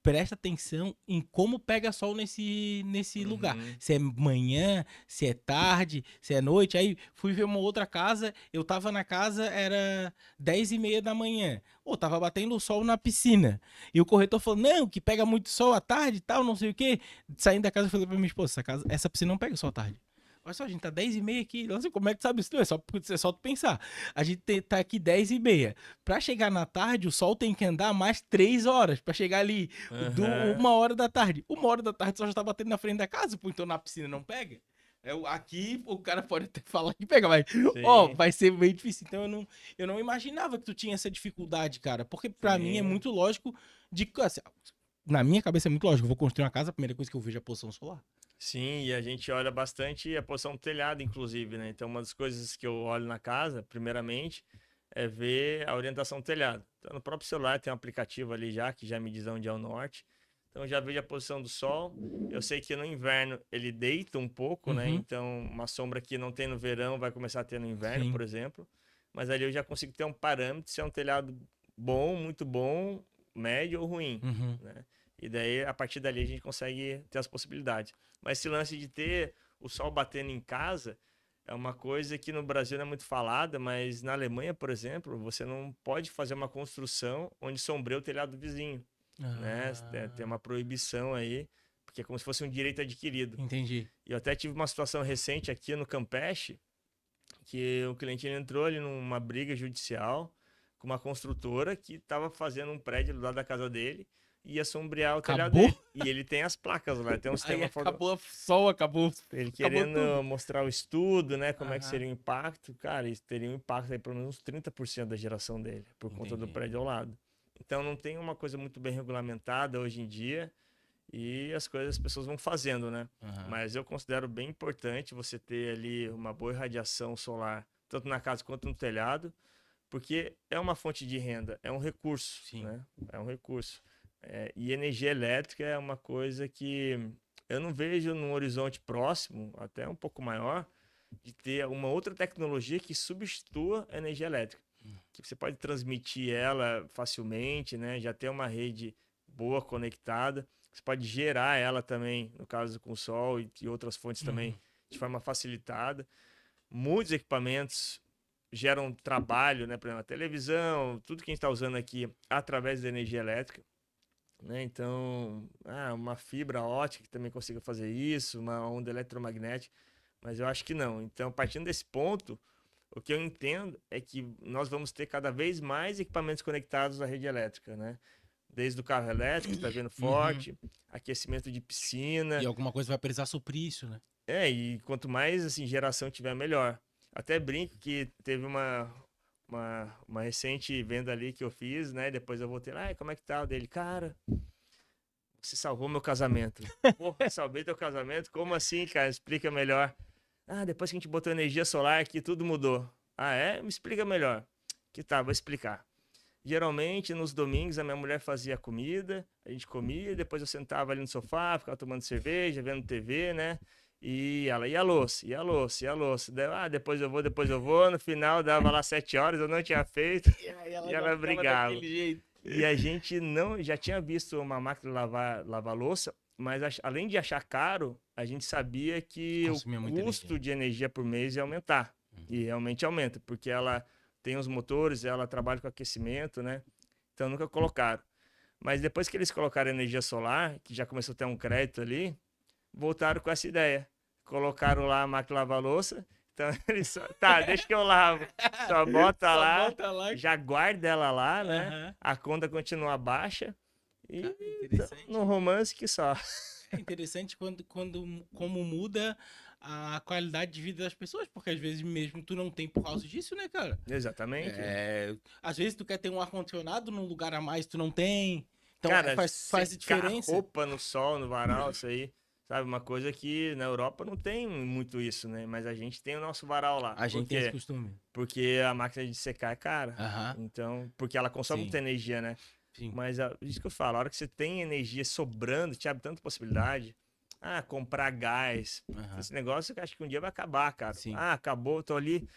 presta atenção em como pega sol nesse lugar. Se é manhã, se é tarde, se é noite. Aí fui ver uma outra casa, eu tava na casa, era 10h30 da manhã. Tava batendo o sol na piscina. E o corretor falou, não, que pega muito sol à tarde e tal, não sei o quê. Saindo da casa, eu falei pra minha esposa, essa piscina não pega sol à tarde. Olha só, a gente tá 10h30 aqui. Nossa, como é que tu sabe isso? É só tu pensar. A gente tá aqui 10h30. Pra chegar na tarde, o sol tem que andar mais 3 horas. Pra chegar ali, 1h da tarde. 1h da tarde, o sol já tá batendo na frente da casa, pô, então na piscina não pega. Aqui o cara pode até falar que pega, mas vai ser bem difícil. Então eu não imaginava que tu tinha essa dificuldade, cara. Porque pra mim é muito lógico assim, na minha cabeça é muito lógico. Eu vou construir uma casa, a primeira coisa que eu vejo é a posição solar. Sim, e a gente olha bastante a posição do telhado, inclusive, né? Então, uma das coisas que eu olho na casa, primeiramente, é ver a orientação do telhado. Então, no próprio celular tem um aplicativo ali já, que já me diz onde é o norte. Então já vejo a posição do sol. Eu sei que no inverno ele deita um pouco, né? Uhum. Então uma sombra que não tem no verão vai começar a ter no inverno, Sim. por exemplo. Mas ali eu já consigo ter um parâmetro se é um telhado bom, muito bom, médio ou ruim, Uhum. né? E daí, a partir dali, a gente consegue ter as possibilidades. Mas esse lance de ter o sol batendo em casa é uma coisa que no Brasil não é muito falada, mas na Alemanha, por exemplo, você não pode fazer uma construção onde sombreia o telhado do vizinho, né? Tem uma proibição aí, porque é como se fosse um direito adquirido. Entendi. E eu até tive uma situação recente aqui no Campeche, que o cliente ele entrou ali numa briga judicial com uma construtora que estava fazendo um prédio do lado da casa dele e ia sombrear o telhado Acabou? dele. E ele tem as placas lá, tem um Aí sistema acabou o sol, acabou ele acabou querendo tudo. mostrar o estudo, né? Como é que Aham. seria o impacto. Cara, isso teria um impacto aí pelo menos uns 30% da geração dele, por conta do Entendi. prédio ao lado. Então não tem uma coisa muito bem regulamentada hoje em dia e as coisas as pessoas vão fazendo, né? Aham. Mas eu considero bem importante você ter ali uma boa irradiação solar, tanto na casa quanto no telhado, porque é uma fonte de renda, é um recurso, Sim. né? É um recurso. E energia elétrica é uma coisa que eu não vejo num horizonte próximo, até um pouco maior, de ter uma outra tecnologia que substitua a energia elétrica. Que você pode transmitir ela facilmente, né? Já ter uma rede boa conectada. Você pode gerar ela também, no caso com o sol e outras fontes também, de forma facilitada. Muitos equipamentos geram trabalho, né? Por exemplo, a televisão, tudo que a gente está usando aqui através da energia elétrica, né? Então, uma fibra ótica que também consiga fazer isso, uma onda eletromagnética, mas eu acho que não. Então, partindo desse ponto, o que eu entendo é que nós vamos ter cada vez mais equipamentos conectados à rede elétrica, né? Desde o carro elétrico, que está vindo forte, aquecimento de piscina. E alguma coisa vai precisar suprir isso, né? E quanto mais assim, geração tiver, melhor. Até brinco que teve uma recente venda ali que eu fiz, né? Depois eu voltei lá, como é que tá o dele? Cara, você salvou meu casamento. Porra, salvei teu casamento? Como assim, cara? Explica melhor. Depois que a gente botou energia solar aqui, tudo mudou. Ah, é? Me explica melhor. Que tá, vou explicar. Geralmente, nos domingos, a minha mulher fazia comida, a gente comia, depois eu sentava ali no sofá, ficava tomando cerveja, vendo TV, né? E ela ia a louça, ia a louça, ia a louça. Daí, depois eu vou. No final, dava lá 7 horas, eu não tinha feito, E aí ela e já ela ficava brigava. daquele jeito. E a gente não já tinha visto uma máquina de lavar louça, mas além de achar caro, a gente sabia que Consumia o muita custo de energia por mês ia aumentar. E realmente aumenta, porque ela tem os motores, ela trabalha com aquecimento, né? Então nunca colocaram. Mas depois que eles colocaram energia solar, que já começou a ter um crédito ali, voltaram com essa ideia. Colocaram lá a máquina de lavar louça. Então eles só, deixa que eu lavo. Só bota Só lá, bota lá. já guarda ela lá, né? Aham. A conta continua baixa. E Cara, interessante. no romance que só. É interessante como muda a qualidade de vida das pessoas, porque às vezes mesmo tu não tem por causa disso, né, cara? Exatamente. Às vezes tu quer ter um ar-condicionado num lugar a mais, tu não tem. Então Cara, faz a secar diferença. roupa no sol, no varal, isso aí. Sabe, uma coisa que na Europa não tem muito isso, né? Mas a gente tem o nosso varal lá. A gente Por tem esse quê? costume. Porque a máquina de secar é cara. Aham. Então, porque ela consome Sim. muita energia, né? Sim. Mas isso que eu falo, a hora que você tem energia sobrando, te abre tanta possibilidade. Comprar gás. Aham. Esse negócio que eu acho que um dia vai acabar, cara. Sim. Acabou, tô ali,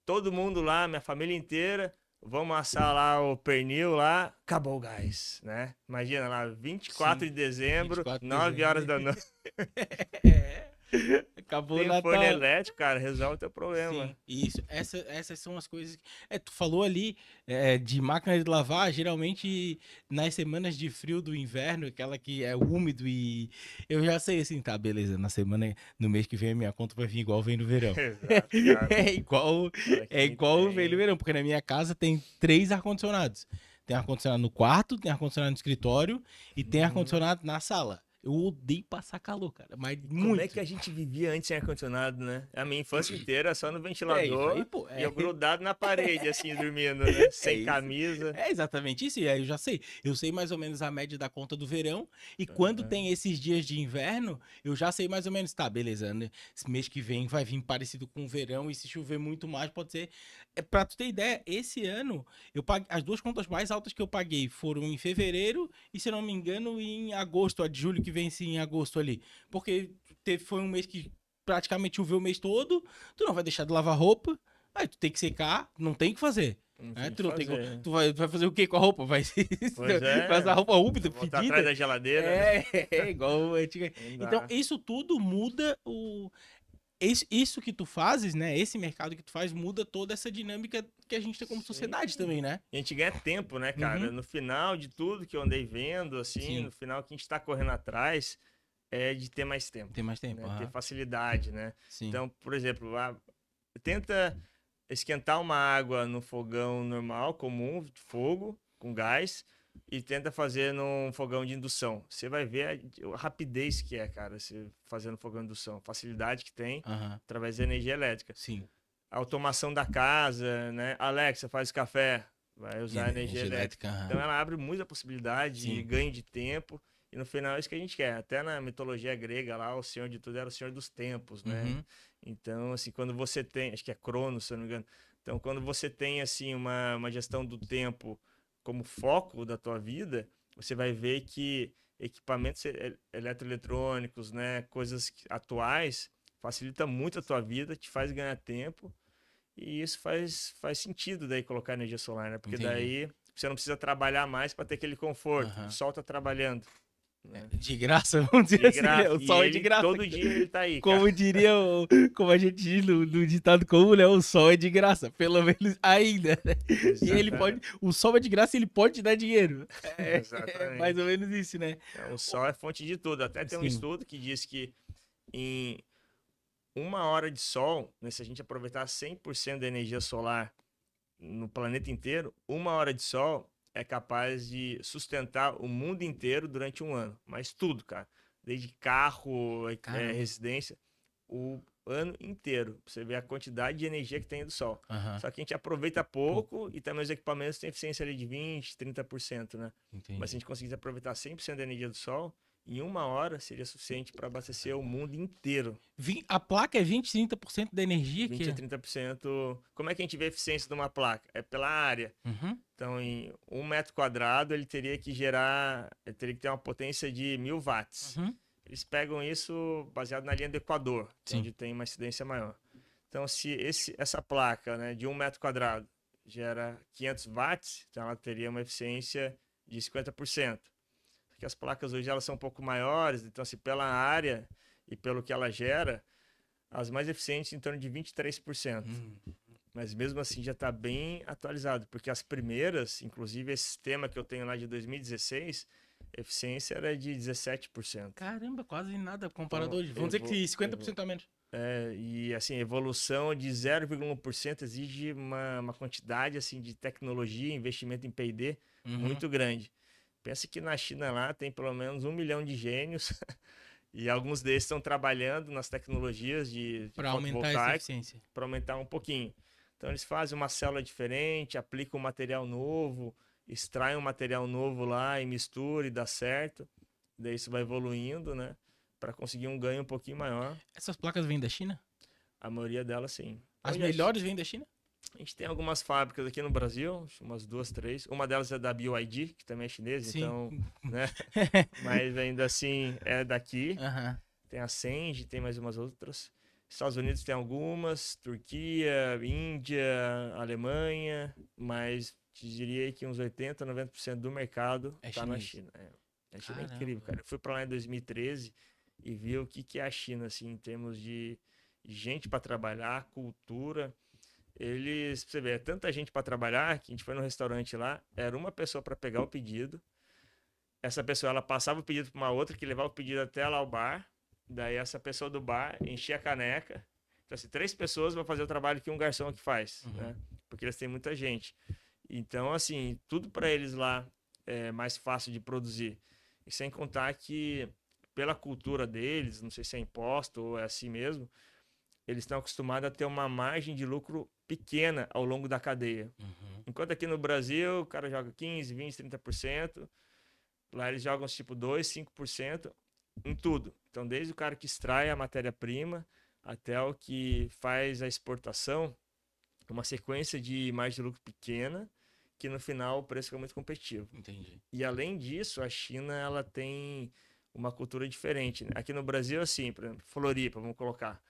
todo mundo lá, minha família inteira, vamos assar lá o pernil lá, acabou o gás, né? Imagina lá, 24 Sim. de dezembro, 24 de 9 horas da noite. Acabou o Tem Natal. forno elétrico, cara, resolve o teu problema. Sim, isso. Essas são as coisas. Tu falou ali de máquina de lavar, geralmente nas semanas de frio do inverno, aquela que é úmido e eu já sei assim, tá, beleza, no mês que vem a minha conta vai vir igual vem no verão. Exato, cara. É igual, Para é quem igual vem no tem. verão, porque na minha casa tem 3 ar-condicionados. Tem ar-condicionado no quarto, tem ar-condicionado no escritório e tem ar-condicionado na sala. Eu odeio passar calor, cara, mas Como muito. é que a gente vivia antes sem ar-condicionado, né? A minha infância inteira só no É isso aí, ventilador pô. e eu grudado na parede, assim, dormindo, né? É Sem isso. camisa. É exatamente isso. E aí eu já sei. Eu sei mais ou menos a média da conta do verão. E quando Aham. tem esses dias de inverno, eu já sei mais ou menos. Tá, beleza, né? Esse mês que vem vai vir parecido com o verão. E se chover muito mais, pode ser. É, pra tu ter ideia, esse ano, eu paguei, as duas contas mais altas que eu paguei foram em fevereiro e, se eu não me engano, em agosto, a de julho que vence em agosto ali. Porque foi um mês que praticamente choveu o mês todo. Tu não vai deixar de lavar roupa. Aí tu tem que secar, não tem o que fazer. Não É, tinha o que tu não tem fazer. tu vai fazer o que com a roupa? Vai, Pois vai é, usar roupa úmida, voltar atrás fedida? da geladeira, né? É igual antiga. Não Então, dá. isso tudo muda o. Isso que tu fazes, né? Esse mercado que tu faz muda toda essa dinâmica que a gente tem como Sim. sociedade também, né? E a gente ganha tempo, né, cara? Uhum. No final de tudo que eu andei vendo, assim, Sim, no final que a gente tá correndo atrás é de ter mais tempo, tem mais tempo. né? Ter Aham. facilidade, né? Sim. Então, por exemplo, tenta esquentar uma água no fogão normal, comum, de fogo, com gás, e tenta fazer num fogão de indução. Você vai ver a rapidez que é, cara, você fazendo fogão de indução, a facilidade que tem Aham. através da energia elétrica. Sim. A automação da casa, né? Alexa, faz café, vai E usar energia energia elétrica. elétrica, Então aham. ela abre muita possibilidade de Sim. ganho de tempo. E no final é isso que a gente quer. Até na mitologia grega lá, o senhor de tudo era o senhor dos tempos, né? Uhum. Então, assim, quando você tem, acho que é Cronos, se eu não me engano. Então, quando você tem, assim, uma gestão do tempo como foco da tua vida, você vai ver que equipamentos eletroeletrônicos, né? Coisas atuais, facilita muito a tua vida, te faz ganhar tempo. E isso faz sentido daí colocar energia solar, né? Porque Entendi. daí você não precisa trabalhar mais para ter aquele conforto. O Aham. sol tá trabalhando, É, né? de graça, vamos dizer De assim, né? graça. O E sol é de ele, graça. todo dia ele tá aí, cara. Como diria, como a gente diz no ditado comum, né? O sol é de graça, pelo menos ainda, né? E ele pode, Exatamente. o sol é de graça e ele pode te dar dinheiro. É mais ou Exatamente. menos isso, né? Então, o sol é fonte de tudo. Até tem um Sim. estudo que diz que em 1 hora de sol, né, se a gente aproveitar 100% da energia solar no planeta inteiro, 1 hora de sol é capaz de sustentar o mundo inteiro durante um ano. Mas tudo, cara. Desde carro, Caramba. residência, o ano inteiro. Pra você ver a quantidade de energia que tem do sol. Aham. Só que a gente aproveita Pouco. pouco e também os equipamentos têm eficiência ali de 20, 30%, né? Mas se a Entendi. gente conseguisse aproveitar 100% da energia do sol, em 1 hora seria suficiente para abastecer o mundo inteiro. A placa é 20, 30% da energia 20 a que. 30%. Como é que a gente vê a eficiência de uma placa? É pela área. Uhum. Então, em 1 metro quadrado, ele teria que ter uma potência de 1000 watts. Uhum. Eles pegam isso baseado na linha do Equador, que é Sim. onde tem uma incidência maior. Então, se essa placa, né, de 1 metro quadrado gera 500 watts, então ela teria uma eficiência de 50%. Porque as placas hoje elas são um pouco maiores, então, assim, pela área e pelo que ela gera, as mais eficientes em torno de 23%. Mas mesmo assim já está bem atualizado, porque as primeiras, inclusive esse sistema que eu tenho lá de 2016, a eficiência era de 17%. Caramba, quase nada comparado Então, hoje. Vamos dizer que 50% a menos. e assim, evolução de 0,1% exige uma quantidade assim de tecnologia, investimento em P&D Uhum. muito grande. Pensa que na China lá tem pelo menos 1 milhão de gênios e alguns deles estão trabalhando nas tecnologias de Para aumentar essa fotovoltaico eficiência. para aumentar um pouquinho. Então eles fazem uma célula diferente, aplicam um material novo, extraem um material novo lá e mistura e dá certo. Daí isso vai evoluindo, né? Para conseguir um ganho um pouquinho maior. Essas placas vêm da China? A maioria delas, sim. As Hoje melhores vêm da China? a gente tem algumas fábricas aqui no Brasil, acho umas 2, 3. Uma delas é da BYD, que também é chinesa, Sim. então, né? Mas ainda assim é daqui. Aham. Tem a Senge, tem mais umas outras. Estados Unidos tem algumas, Turquia, Índia, Alemanha, mas te diria que uns 80, 90% do mercado É está na chinês. China. A China é incrível, Caramba. cara. Eu fui para lá em 2013 e vi o que é a China, assim, em termos de gente para trabalhar, cultura. Eles, pra você ver, é tanta gente para trabalhar que a gente foi no restaurante lá, era uma pessoa para pegar o pedido. Essa pessoa, ela passava o pedido para uma outra que levava o pedido até lá ao bar. Daí essa pessoa do bar enchia a caneca. Então, assim, 3 pessoas vão fazer o trabalho que um garçom aqui faz, Uhum. né? Porque eles têm muita gente. Então, assim, tudo para eles lá é mais fácil de produzir. E sem contar que pela cultura deles, não sei se é imposto ou é assim mesmo, eles estão acostumados a ter uma margem de lucro pequena ao longo da cadeia. Uhum. Enquanto aqui no Brasil, o cara joga 15, 20, 30%, lá eles jogam tipo 2, 5% em tudo. Então, desde o cara que extrai a matéria-prima até o que faz a exportação, uma sequência de margem de lucro pequena, que no final o preço fica muito competitivo. Entendi. E além disso, a China ela tem uma cultura diferente, né? Aqui no Brasil, assim, por exemplo, Floripa, vamos colocar.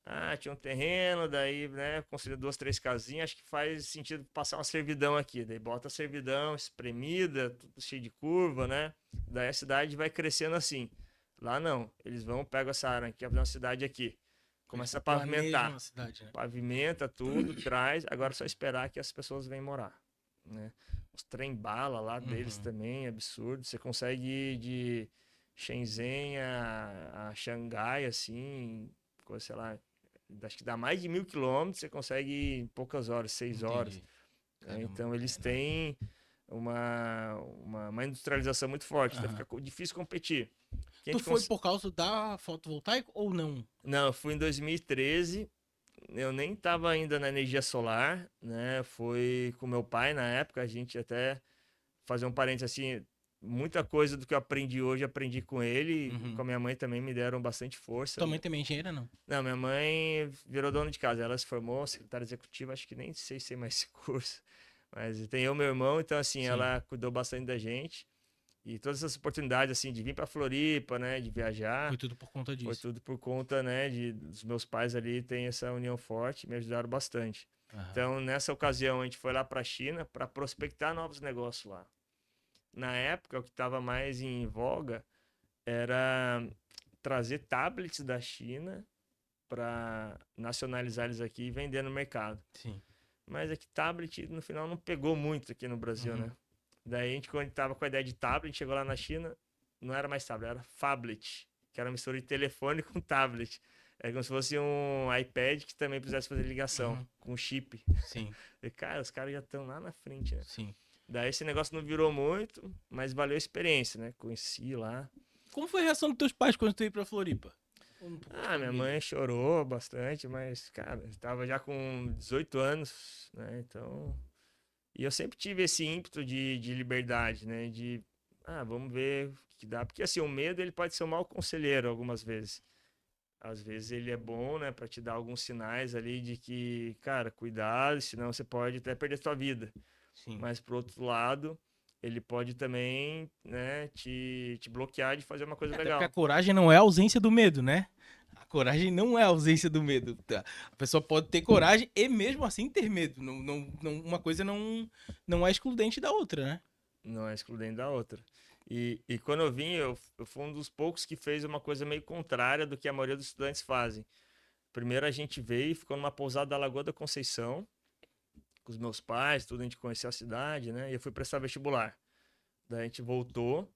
Ah, tinha um terreno, daí, né, construiu 2, 3 casinhas, acho que faz sentido passar uma servidão aqui. Daí bota a servidão espremida, tudo cheio de curva, né? Daí a cidade vai crescendo assim. Lá não, eles vão, pegam essa área aqui, fazer uma cidade aqui. Começa a Planejam pavimentar. a cidade, né? Pavimenta tudo, traz, agora é só esperar que as pessoas venham morar, né? Os trem-bala lá deles Uhum. também, absurdo. Você consegue ir de Shenzhen a Xangai, assim, coisa, sei lá, acho que dá mais de 1.000 quilômetros, você consegue ir em poucas horas, 6 horas. Entendi. Né? Caramba, Então eles têm uma industrialização muito forte, então Aham. fica difícil competir. Que a Tu gente foi por causa da fotovoltaica ou não? Não, eu fui em 2013, eu nem estava ainda na energia solar, né? Foi com meu pai na época, a gente até fazer um parênteses assim, muita coisa do que eu aprendi hoje, aprendi com ele, e com Uhum. a minha mãe também me deram bastante força, Tua mãe né? também é engenheira, não? Não, minha mãe virou dona de casa, ela se formou, secretária executiva, acho que nem sei se tem mais esse curso, mas tem eu e meu irmão, então assim, Sim. ela cuidou bastante da gente, e todas essas oportunidades assim, de vir para Floripa, né, de viajar, Foi tudo por conta foi disso. tudo por conta, né, dos meus pais ali, tem essa união forte, me ajudaram bastante. Aham. Então, nessa ocasião, a gente foi lá para a China para prospectar novos negócios lá. Na época, o que estava mais em voga era trazer tablets da China para nacionalizar eles aqui e vender no mercado. Sim. Mas é que tablet, no final, não pegou muito aqui no Brasil, Uhum. né? Daí, quando a gente tava com a ideia de tablet, chegou lá na China, não era mais tablet, era phablet, que era uma mistura de telefone com tablet. É como se fosse um iPad que também precisasse fazer ligação, Uhum. com chip. Sim. E, cara, os caras já estão lá na frente, né? Sim. Daí esse negócio não virou muito, mas valeu a experiência, né? Conheci lá. Como foi a reação dos teus pais quando tu ia pra Floripa? Ah, minha mãe chorou bastante, mas, cara, eu tava já com 18 anos, né? Então. E eu sempre tive esse ímpeto de liberdade, né? Vamos ver o que dá. Porque, assim, o medo, ele pode ser um mau conselheiro algumas vezes. Às vezes ele é bom, né? Pra te dar alguns sinais ali de que, cara, cuidado, senão você pode até perder sua vida. Sim. Mas, por outro lado, ele pode também, né, te bloquear de fazer uma coisa Até porque a legal. coragem não é a ausência do medo, né? A coragem não é a ausência do medo. Tá? A pessoa pode ter coragem e mesmo assim ter medo. Uma coisa não é excludente da outra, né? Não é excludente da outra. E quando eu vim, eu fui um dos poucos que fez uma coisa meio contrária do que a maioria dos estudantes fazem. Primeiro a gente veio e ficou numa pousada da Lagoa da Conceição, com os meus pais, tudo, a gente conheceu a cidade, né? E eu fui prestar vestibular. Daí a gente voltou.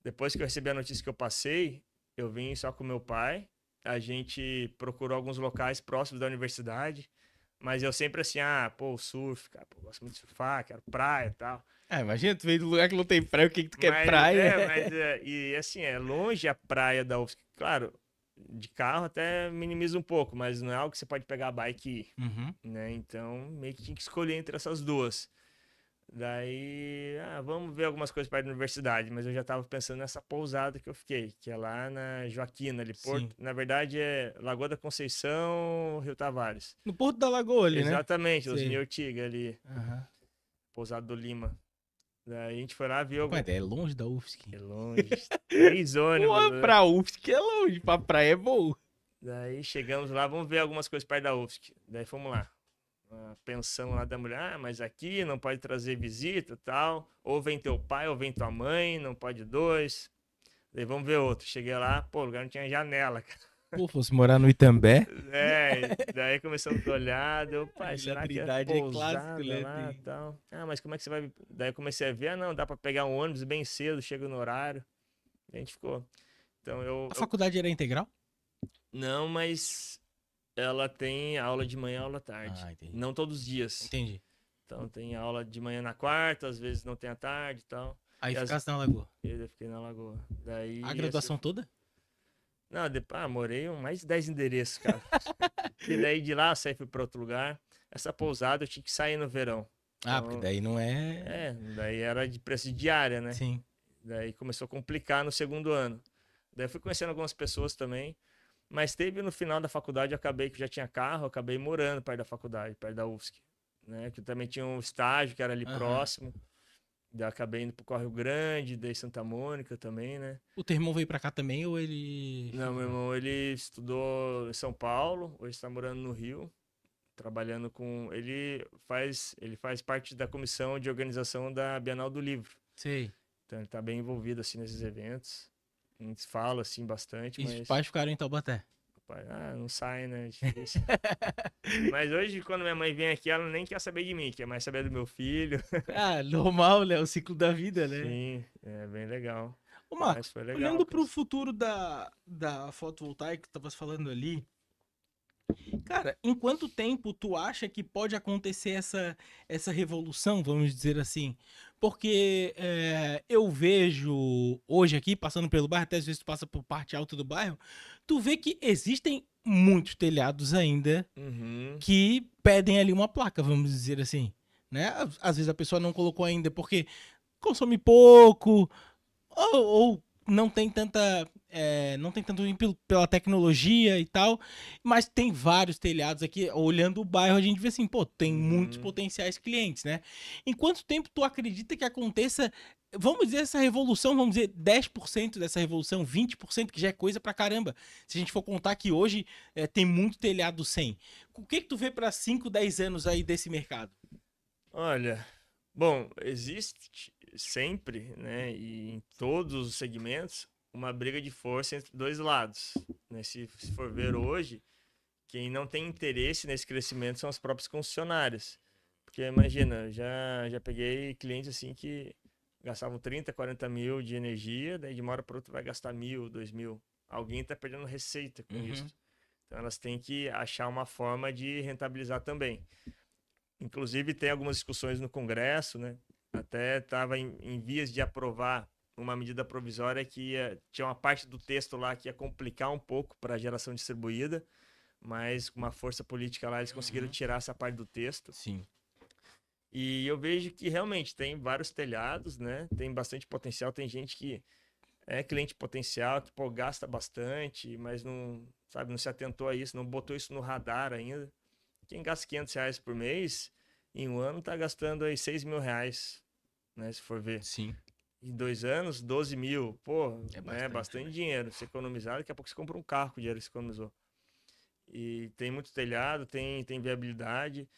Depois que eu recebi a notícia que eu passei, eu vim só com meu pai. A gente procurou alguns locais próximos da universidade. Mas eu sempre assim, o surf, cara, pô, eu gosto muito de surfar, quero praia e tal. Imagina, tu veio do lugar que não tem praia, o que tu quer praia? E assim, é longe a praia da UFSC. Claro, de carro até minimiza um pouco, mas não é algo que você pode pegar a bike e ir, Uhum. né? Então, meio que tinha que escolher entre essas duas. Daí, vamos ver algumas coisas para a universidade, mas eu já estava pensando nessa pousada que eu fiquei, que é lá na Joaquina, ali, Sim. Porto. Na verdade, é Lagoa da Conceição, Rio Tavares. No Porto da Lagoa ali, né? Exatamente, os Sei. Ortiga ali, Aham. pousada do Lima. Daí a gente foi lá ver Pô, algum. é longe da UFSC. É longe, 3 ônibus, Pô, né? pra UFSC é longe, pra praia é bom. Daí chegamos lá, vamos ver algumas coisas perto da UFSC. Daí fomos lá. A pensão lá da mulher, mas aqui não pode trazer visita e tal. Ou vem teu pai, ou vem tua mãe, não pode dois. Daí vamos ver outro. Cheguei lá, pô, o lugar não tinha janela, cara. Pô, fosse morar no Itambé. Daí começamos a olhar, deu, A pai, Vila será que é Trindade é clássico, pousada né? lá e tal? Mas como é que você vai. Daí eu comecei a ver, não, dá pra pegar um ônibus bem cedo, chega no horário. Daí a gente ficou. Então A faculdade era integral? Não, mas ela tem aula de manhã e aula à tarde. Entendi. Não todos os dias. Entendi. Então tem aula de manhã na quarta, às vezes não tem à tarde e tal. Aí ficasse na Lagoa. Eu fiquei na Lagoa. Daí, A graduação toda? Não, depois, morei mais de 10 endereços, cara. E daí de lá, eu saí fui para outro lugar. Essa pousada eu tinha que sair no verão. Ah, porque Então, daí não é. daí era de preço de diária, né? Sim. Daí começou a complicar no segundo ano. Daí eu fui conhecendo algumas pessoas também. Mas teve no final da faculdade, eu acabei que já tinha carro, eu acabei morando perto da faculdade, perto da UFSC. Né? Que eu também tinha um estágio que era ali próximo. Daí eu acabei indo pro Córrego Grande, daí Santa Mônica também, né? O teu irmão veio pra cá também ou ele. Não, meu irmão, ele estudou em São Paulo, hoje está morando no Rio, trabalhando com... Ele faz parte da comissão de organização da Bienal do Livro. Sei. Então ele tá bem envolvido, assim, nesses eventos. A gente fala, assim, bastante, E mas... os pais ficaram em Taubaté. não sai, né? Difícil. Mas hoje, quando minha mãe vem aqui, ela nem quer saber de mim, quer mais saber do meu filho. Ah, normal, né? O ciclo da vida, né? Sim, é bem legal. Ô, Mas Marcos, foi legal, olhando cara. pro futuro da fotovoltaica que tu tavas falando ali, cara, em quanto tempo tu acha que pode acontecer essa revolução, vamos dizer assim? Porque eu vejo hoje aqui, passando pelo bairro, até às vezes tu passa por parte alta do bairro, tu vê que existem muitos telhados ainda Uhum. que pedem ali uma placa, vamos dizer assim, né? Às vezes a pessoa não colocou ainda porque consome pouco ou não tem tanta não tem tanto ímpeto pela tecnologia e tal, mas tem vários telhados aqui. Olhando o bairro, a gente vê assim, pô, tem muitos Uhum. potenciais clientes, né? Em quanto tempo tu acredita que aconteça, vamos dizer, essa revolução, vamos dizer, 10% dessa revolução, 20%, que já é coisa pra caramba. Se a gente for contar que hoje tem muito telhado sem. O que tu vê pra 5, 10 anos aí desse mercado? Olha, bom, existe sempre, né, e em todos os segmentos, uma briga de força entre dois lados. Né? Se for ver hoje, quem não tem interesse nesse crescimento são as próprias concessionárias. Porque imagina, já peguei clientes assim que gastavam 30, 40 mil de energia, daí de uma hora para outra vai gastar 1.000, 2.000. Alguém está perdendo receita com isso. Então elas têm que achar uma forma de rentabilizar também. Inclusive, tem algumas discussões no Congresso, né? Até estava em vias de aprovar uma medida provisória que tinha uma parte do texto lá que ia complicar um pouco para a geração distribuída, mas com uma força política lá eles conseguiram tirar essa parte do texto. Sim. E eu vejo que realmente tem vários telhados, né? Tem bastante potencial, tem gente que é cliente potencial, que pô, gasta bastante, mas não, sabe, não se atentou a isso, não botou isso no radar ainda. Quem gasta R$ 500 por mês, em um ano tá gastando aí R$ 6.000, né? Se for ver. Sim. Em 2 anos, 12 mil. Pô, É bastante né? dinheiro. Se economizar, daqui a pouco você compra um carro com o dinheiro que você economizou. E tem muito telhado, tem viabilidade.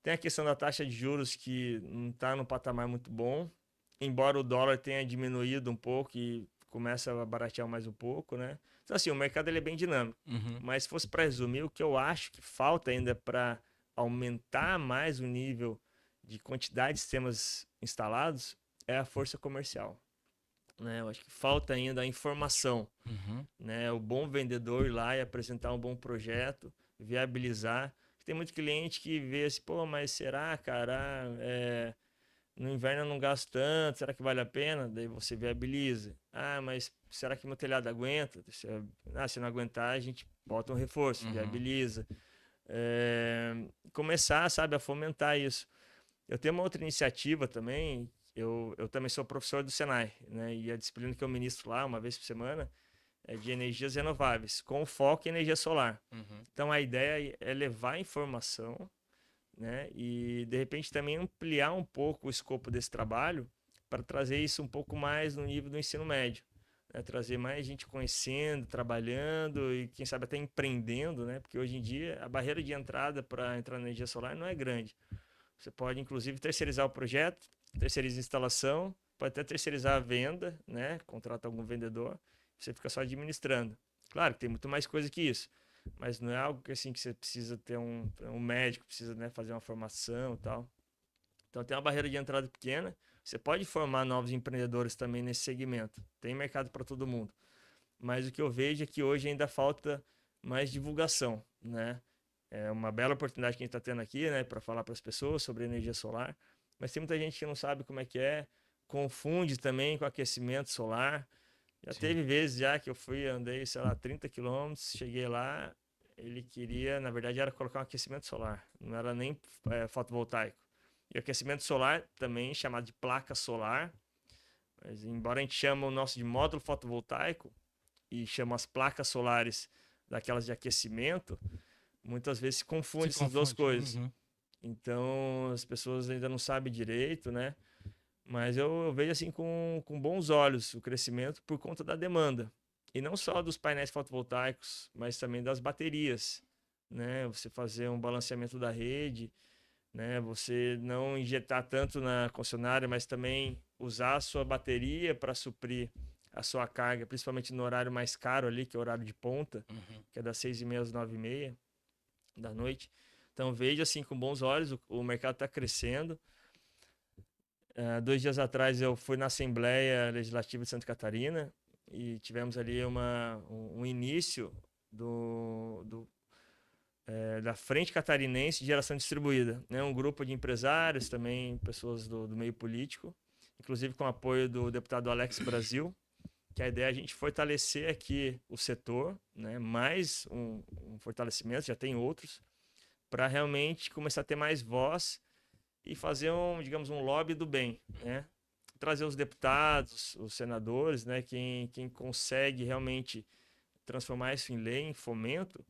Tem a questão da taxa de juros que não está num patamar muito bom. Embora o dólar tenha diminuído um pouco e começa a baratear mais um pouco, né? Então, assim, o mercado ele é bem dinâmico. Mas se fosse para resumir, o que eu acho que falta ainda para aumentar mais o nível de quantidade de sistemas instalados é a força comercial. Né? Eu acho que falta ainda a informação. Né? O bom vendedor ir lá e apresentar um bom projeto, viabilizar. Tem muito cliente que vê assim, pô, mas será, cara, no inverno eu não gasto tanto, será que vale a pena? Daí você viabiliza. Ah, mas será que meu telhado aguenta? Se não aguentar, a gente bota um reforço, viabiliza. Começar, sabe, a fomentar isso. Eu tenho uma outra iniciativa também, eu também sou professor do Senai, né? E a disciplina que eu ministro lá, uma vez por semana, é de energias renováveis, com foco em energia solar. Então a ideia é levar informação, né? E de repente também ampliar um pouco o escopo desse trabalho para trazer isso um pouco mais no nível do ensino médio, né? Trazer mais gente conhecendo, trabalhando e quem sabe até empreendendo, né? Porque hoje em dia a barreira de entrada para entrar na energia solar não é grande. Você pode inclusive terceirizar o projeto, terceiriza a instalação, pode até terceirizar a venda, né? Contrata algum vendedor, você fica só administrando. Claro que tem muito mais coisa que isso, mas não é algo que assim que você precisa ter um médico, precisa, né, fazer uma formação e tal. Então tem uma barreira de entrada pequena. Você pode formar novos empreendedores também nesse segmento. Tem mercado para todo mundo. Mas o que eu vejo é que hoje ainda falta mais divulgação, né? É uma bela oportunidade que a gente está tendo aqui, né, para falar para as pessoas sobre energia solar. Mas tem muita gente que não sabe como é que é. confunde também com aquecimento solar. Já teve vezes já que eu andei, sei lá, 30 quilômetros, cheguei lá, ele queria, na verdade, era colocar um aquecimento solar, não era nem fotovoltaico. E o aquecimento solar, também chamado de placa solar, mas embora a gente chame o nosso de módulo fotovoltaico e chama as placas solares daquelas de aquecimento, muitas vezes se confunde essas duas coisas. Uhum. Então, as pessoas ainda não sabem direito, né? Mas eu vejo assim com bons olhos o crescimento por conta da demanda. E não só dos painéis fotovoltaicos, mas também das baterias, né? Você fazer um balanceamento da rede, né? Você não injetar tanto na concessionária, mas também usar a sua bateria para suprir a sua carga, principalmente no horário mais caro ali, que é o horário de ponta, que é das 6h30 às 9h30 da noite. Então vejo assim com bons olhos, o mercado está crescendo. 2 dias atrás eu fui na Assembleia Legislativa de Santa Catarina e tivemos ali um início da Frente Catarinense de Geração Distribuída, né? Um grupo de empresários, também pessoas do meio político, inclusive com apoio do deputado Alex Brasil, que a ideia é a gente fortalecer aqui o setor, né? Mais um fortalecimento, já tem outros, para realmente começar a ter mais voz e fazer digamos, um lobby do bem, né? Trazer os deputados, os senadores, né? Quem consegue realmente transformar isso em lei, em fomento,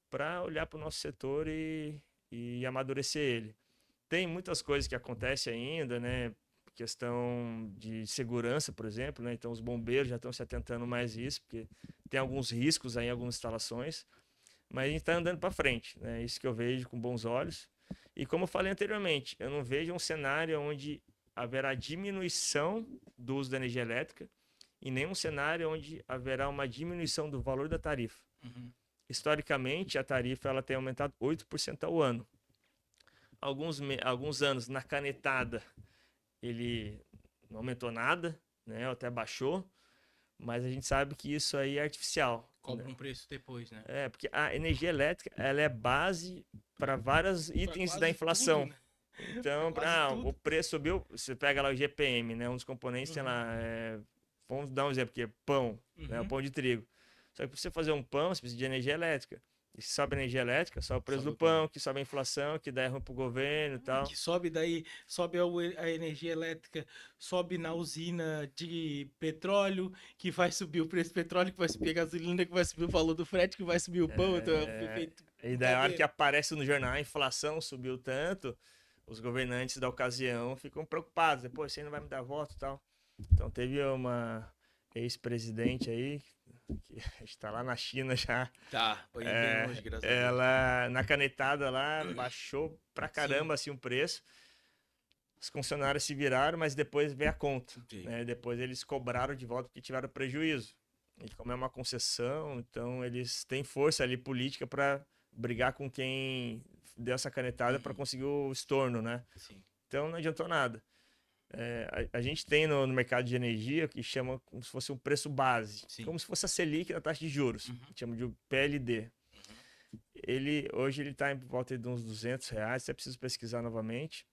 para olhar para o nosso setor e amadurecer ele. Tem muitas coisas que acontecem ainda, né? Questão de segurança, por exemplo, né? Então os bombeiros já estão se atentando mais a isso, porque tem alguns riscos aí em algumas instalações, mas a gente está andando para frente, né? Isso que eu vejo com bons olhos. E como eu falei anteriormente, eu não vejo um cenário onde haverá diminuição do uso da energia elétrica e nem um cenário onde haverá uma diminuição do valor da tarifa. Historicamente, a tarifa ela tem aumentado 8% ao ano. Alguns anos, na canetada, ele não aumentou nada, né? Até baixou, mas a gente sabe que isso aí é artificial. Cobra um preço depois, né? Porque a energia elétrica ela é base para vários itens da inflação. Tudo, né? Então, o preço subiu, você pega lá o GPM, né? Um dos componentes tem lá, vamos dar um exemplo aqui, pão, né? O pão de trigo. Só que para você fazer um pão, você precisa de energia elétrica. E se sobe a energia elétrica, sobe o preço do pão, que sobe a inflação, que dá ruim pro governo e tal. Que sobe daí, sobe a energia elétrica, sobe na usina de petróleo, que vai subir o preço do petróleo, que vai subir a gasolina, que vai subir o valor do frete, que vai subir o pão. Então e daí a hora que aparece no jornal, a inflação subiu tanto, os governantes da ocasião ficam preocupados. Pô, isso aí não vai me dar voto e tal. Então teve uma ex-presidente aí, que está lá na China já. Tá, foi bem longe, graças a Deus. Ela, na canetada lá, baixou pra caramba assim, o preço. Os funcionários se viraram, mas depois veio a conta. Né? Depois eles cobraram de volta porque tiveram prejuízo. E como é uma concessão, então eles têm força ali política para brigar com quem deu essa canetada para conseguir o estorno, né? Sim. Então não adiantou nada. A gente tem no mercado de energia que chama como se fosse um preço base, como se fosse a Selic na taxa de juros, chama de PLD. Hoje ele está em volta de uns R$200, até preciso pesquisar novamente,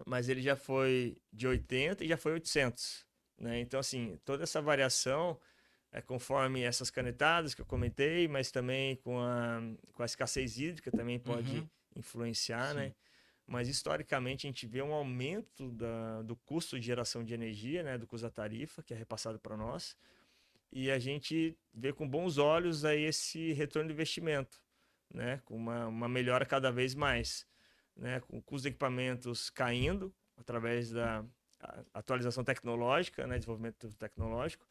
mas ele já foi de 80 e já foi 800, né? Então assim, toda essa variação é conforme essas canetadas que eu comentei, mas também com a escassez hídrica também pode influenciar, né? Mas historicamente a gente vê um aumento do custo de geração de energia, né, do custo da tarifa, que é repassado para nós, e a gente vê com bons olhos aí esse retorno de investimento, né, com uma melhora cada vez mais, né, com o custo de equipamentos caindo através da atualização tecnológica, né, desenvolvimento tecnológico,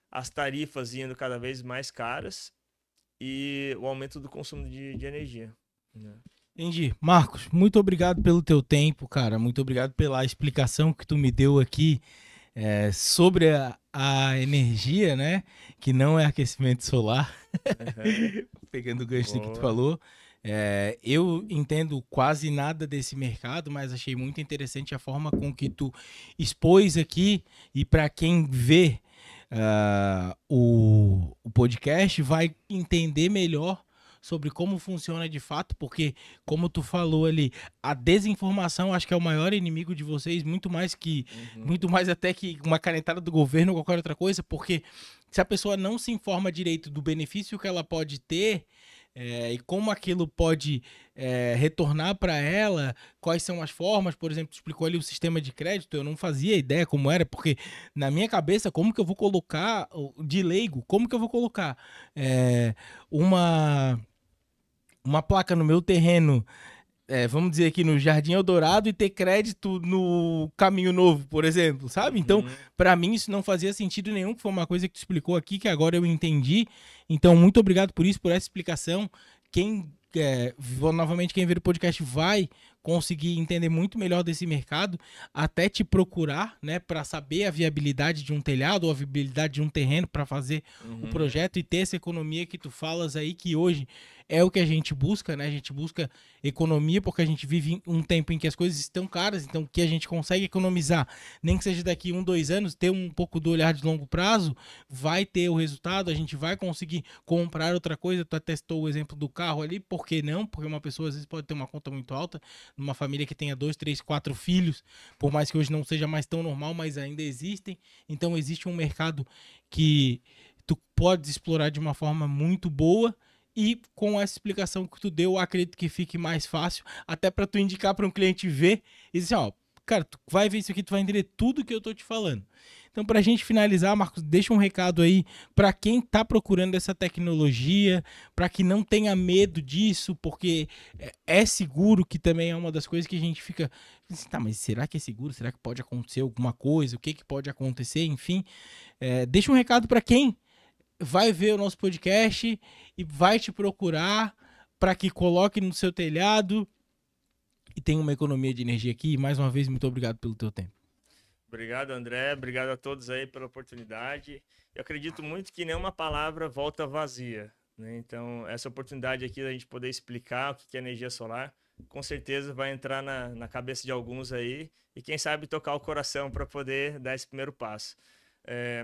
as tarifas indo cada vez mais caras e o aumento do consumo de energia, né. Entendi. Marcos, muito obrigado pelo teu tempo, cara. Muito obrigado pela explicação que tu me deu aqui sobre a energia, né? Que não é aquecimento solar. Pegando o gancho que tu falou. Eu entendo quase nada desse mercado, mas achei muito interessante a forma com que tu expôs aqui. E para quem vê o podcast vai entender melhor sobre como funciona de fato, porque, como tu falou ali, a desinformação acho que é o maior inimigo de vocês, muito mais até que uma canetada do governo ou qualquer outra coisa, porque se a pessoa não se informa direito do benefício que ela pode ter, e como aquilo pode retornar para ela, quais são as formas, por exemplo, tu explicou ali o sistema de crédito, eu não fazia ideia como era, porque na minha cabeça, como que eu vou colocar, de leigo, como que eu vou colocar uma placa no meu terreno, vamos dizer aqui no Jardim Eldorado, e ter crédito no Caminho Novo, por exemplo, sabe? Então, para mim isso não fazia sentido nenhum, que foi uma coisa que tu explicou aqui, que agora eu entendi. Então, muito obrigado por isso, por essa explicação. Novamente, quem ver o podcast vai conseguir entender muito melhor desse mercado, até te procurar, né, para saber a viabilidade de um telhado ou a viabilidade de um terreno para fazer o projeto e ter essa economia que tu falas aí, que hoje é o que a gente busca, né? A gente busca economia porque a gente vive um tempo em que as coisas estão caras, então que a gente consegue economizar, nem que seja daqui 1, 2 anos, ter um pouco do olhar de longo prazo, vai ter o resultado, a gente vai conseguir comprar outra coisa. Tu testou o exemplo do carro ali, por que não? Porque uma pessoa às vezes pode ter uma conta muito alta, numa família que tenha 2, 3, 4 filhos, por mais que hoje não seja mais tão normal, mas ainda existem. Então existe um mercado que tu pode explorar de uma forma muito boa, e com essa explicação que tu deu, eu acredito que fique mais fácil, até para tu indicar para um cliente ver e dizer assim, ó, cara, tu vai ver isso aqui, tu vai entender tudo que eu tô te falando. Então, pra gente finalizar, Marcos, deixa um recado aí para quem tá procurando essa tecnologia, para que não tenha medo disso, porque é seguro, que também é uma das coisas que a gente fica assim, tá, mas será que é seguro? Será que pode acontecer alguma coisa? O que pode acontecer? Enfim, deixa um recado para quem vai ver o nosso podcast e vai te procurar para que coloque no seu telhado e tenha uma economia de energia aqui. E mais uma vez, muito obrigado pelo teu tempo. Obrigado, André. Obrigado a todos aí pela oportunidade. Eu acredito muito que nenhuma palavra volta vazia, né? Então, essa oportunidade aqui da gente poder explicar o que é energia solar, com certeza vai entrar na cabeça de alguns aí e quem sabe tocar o coração para poder dar esse primeiro passo.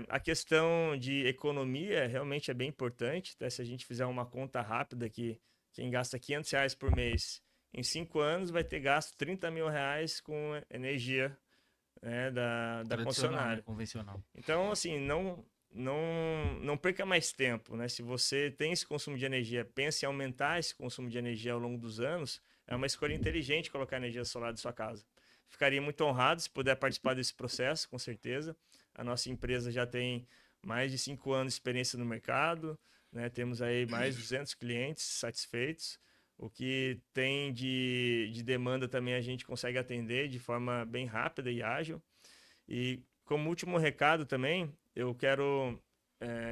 A questão de economia realmente é bem importante, tá? Se a gente fizer uma conta rápida aqui, quem gasta R$500 por mês, em 5 anos vai ter gasto R$30 mil com energia, né, da concessionária. Né? Convencional. Então, assim, não perca mais tempo, né? Se você tem esse consumo de energia, pense em aumentar esse consumo de energia ao longo dos anos, é uma escolha inteligente colocar energia solar da sua casa. Ficaria muito honrado se puder participar desse processo, com certeza. A nossa empresa já tem mais de 5 anos de experiência no mercado, né? Temos aí mais de 200 clientes satisfeitos. O que tem de demanda também a gente consegue atender de forma bem rápida e ágil. E como último recado também, eu quero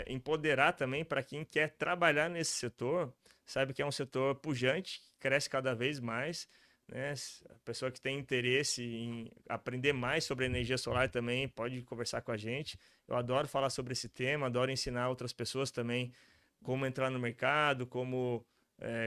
empoderar também para quem quer trabalhar nesse setor, sabe que é um setor pujante, que cresce cada vez mais, né? A pessoa que tem interesse em aprender mais sobre energia solar também pode conversar com a gente. Eu adoro falar sobre esse tema, adoro ensinar outras pessoas também como entrar no mercado, como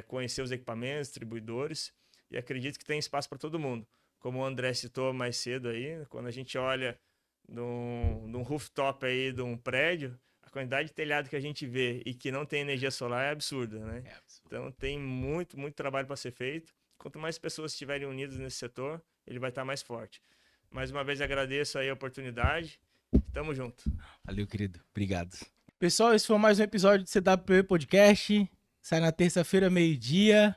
conhecer os equipamentos, distribuidores, e acredito que tem espaço para todo mundo. Como o André citou mais cedo aí, quando a gente olha num rooftop aí de um prédio, a quantidade de telhado que a gente vê e que não tem energia solar é absurda, né? Então tem muito, muito trabalho para ser feito. Quanto mais pessoas estiverem unidas nesse setor, ele vai estar mais forte. Mais uma vez agradeço aí a oportunidade. Tamo junto. Valeu, querido. Obrigado. Pessoal, esse foi mais um episódio do CWP Podcast. Sai na terça-feira, meio-dia.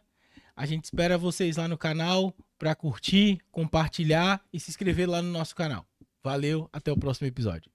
A gente espera vocês lá no canal para curtir, compartilhar e se inscrever lá no nosso canal. Valeu, até o próximo episódio.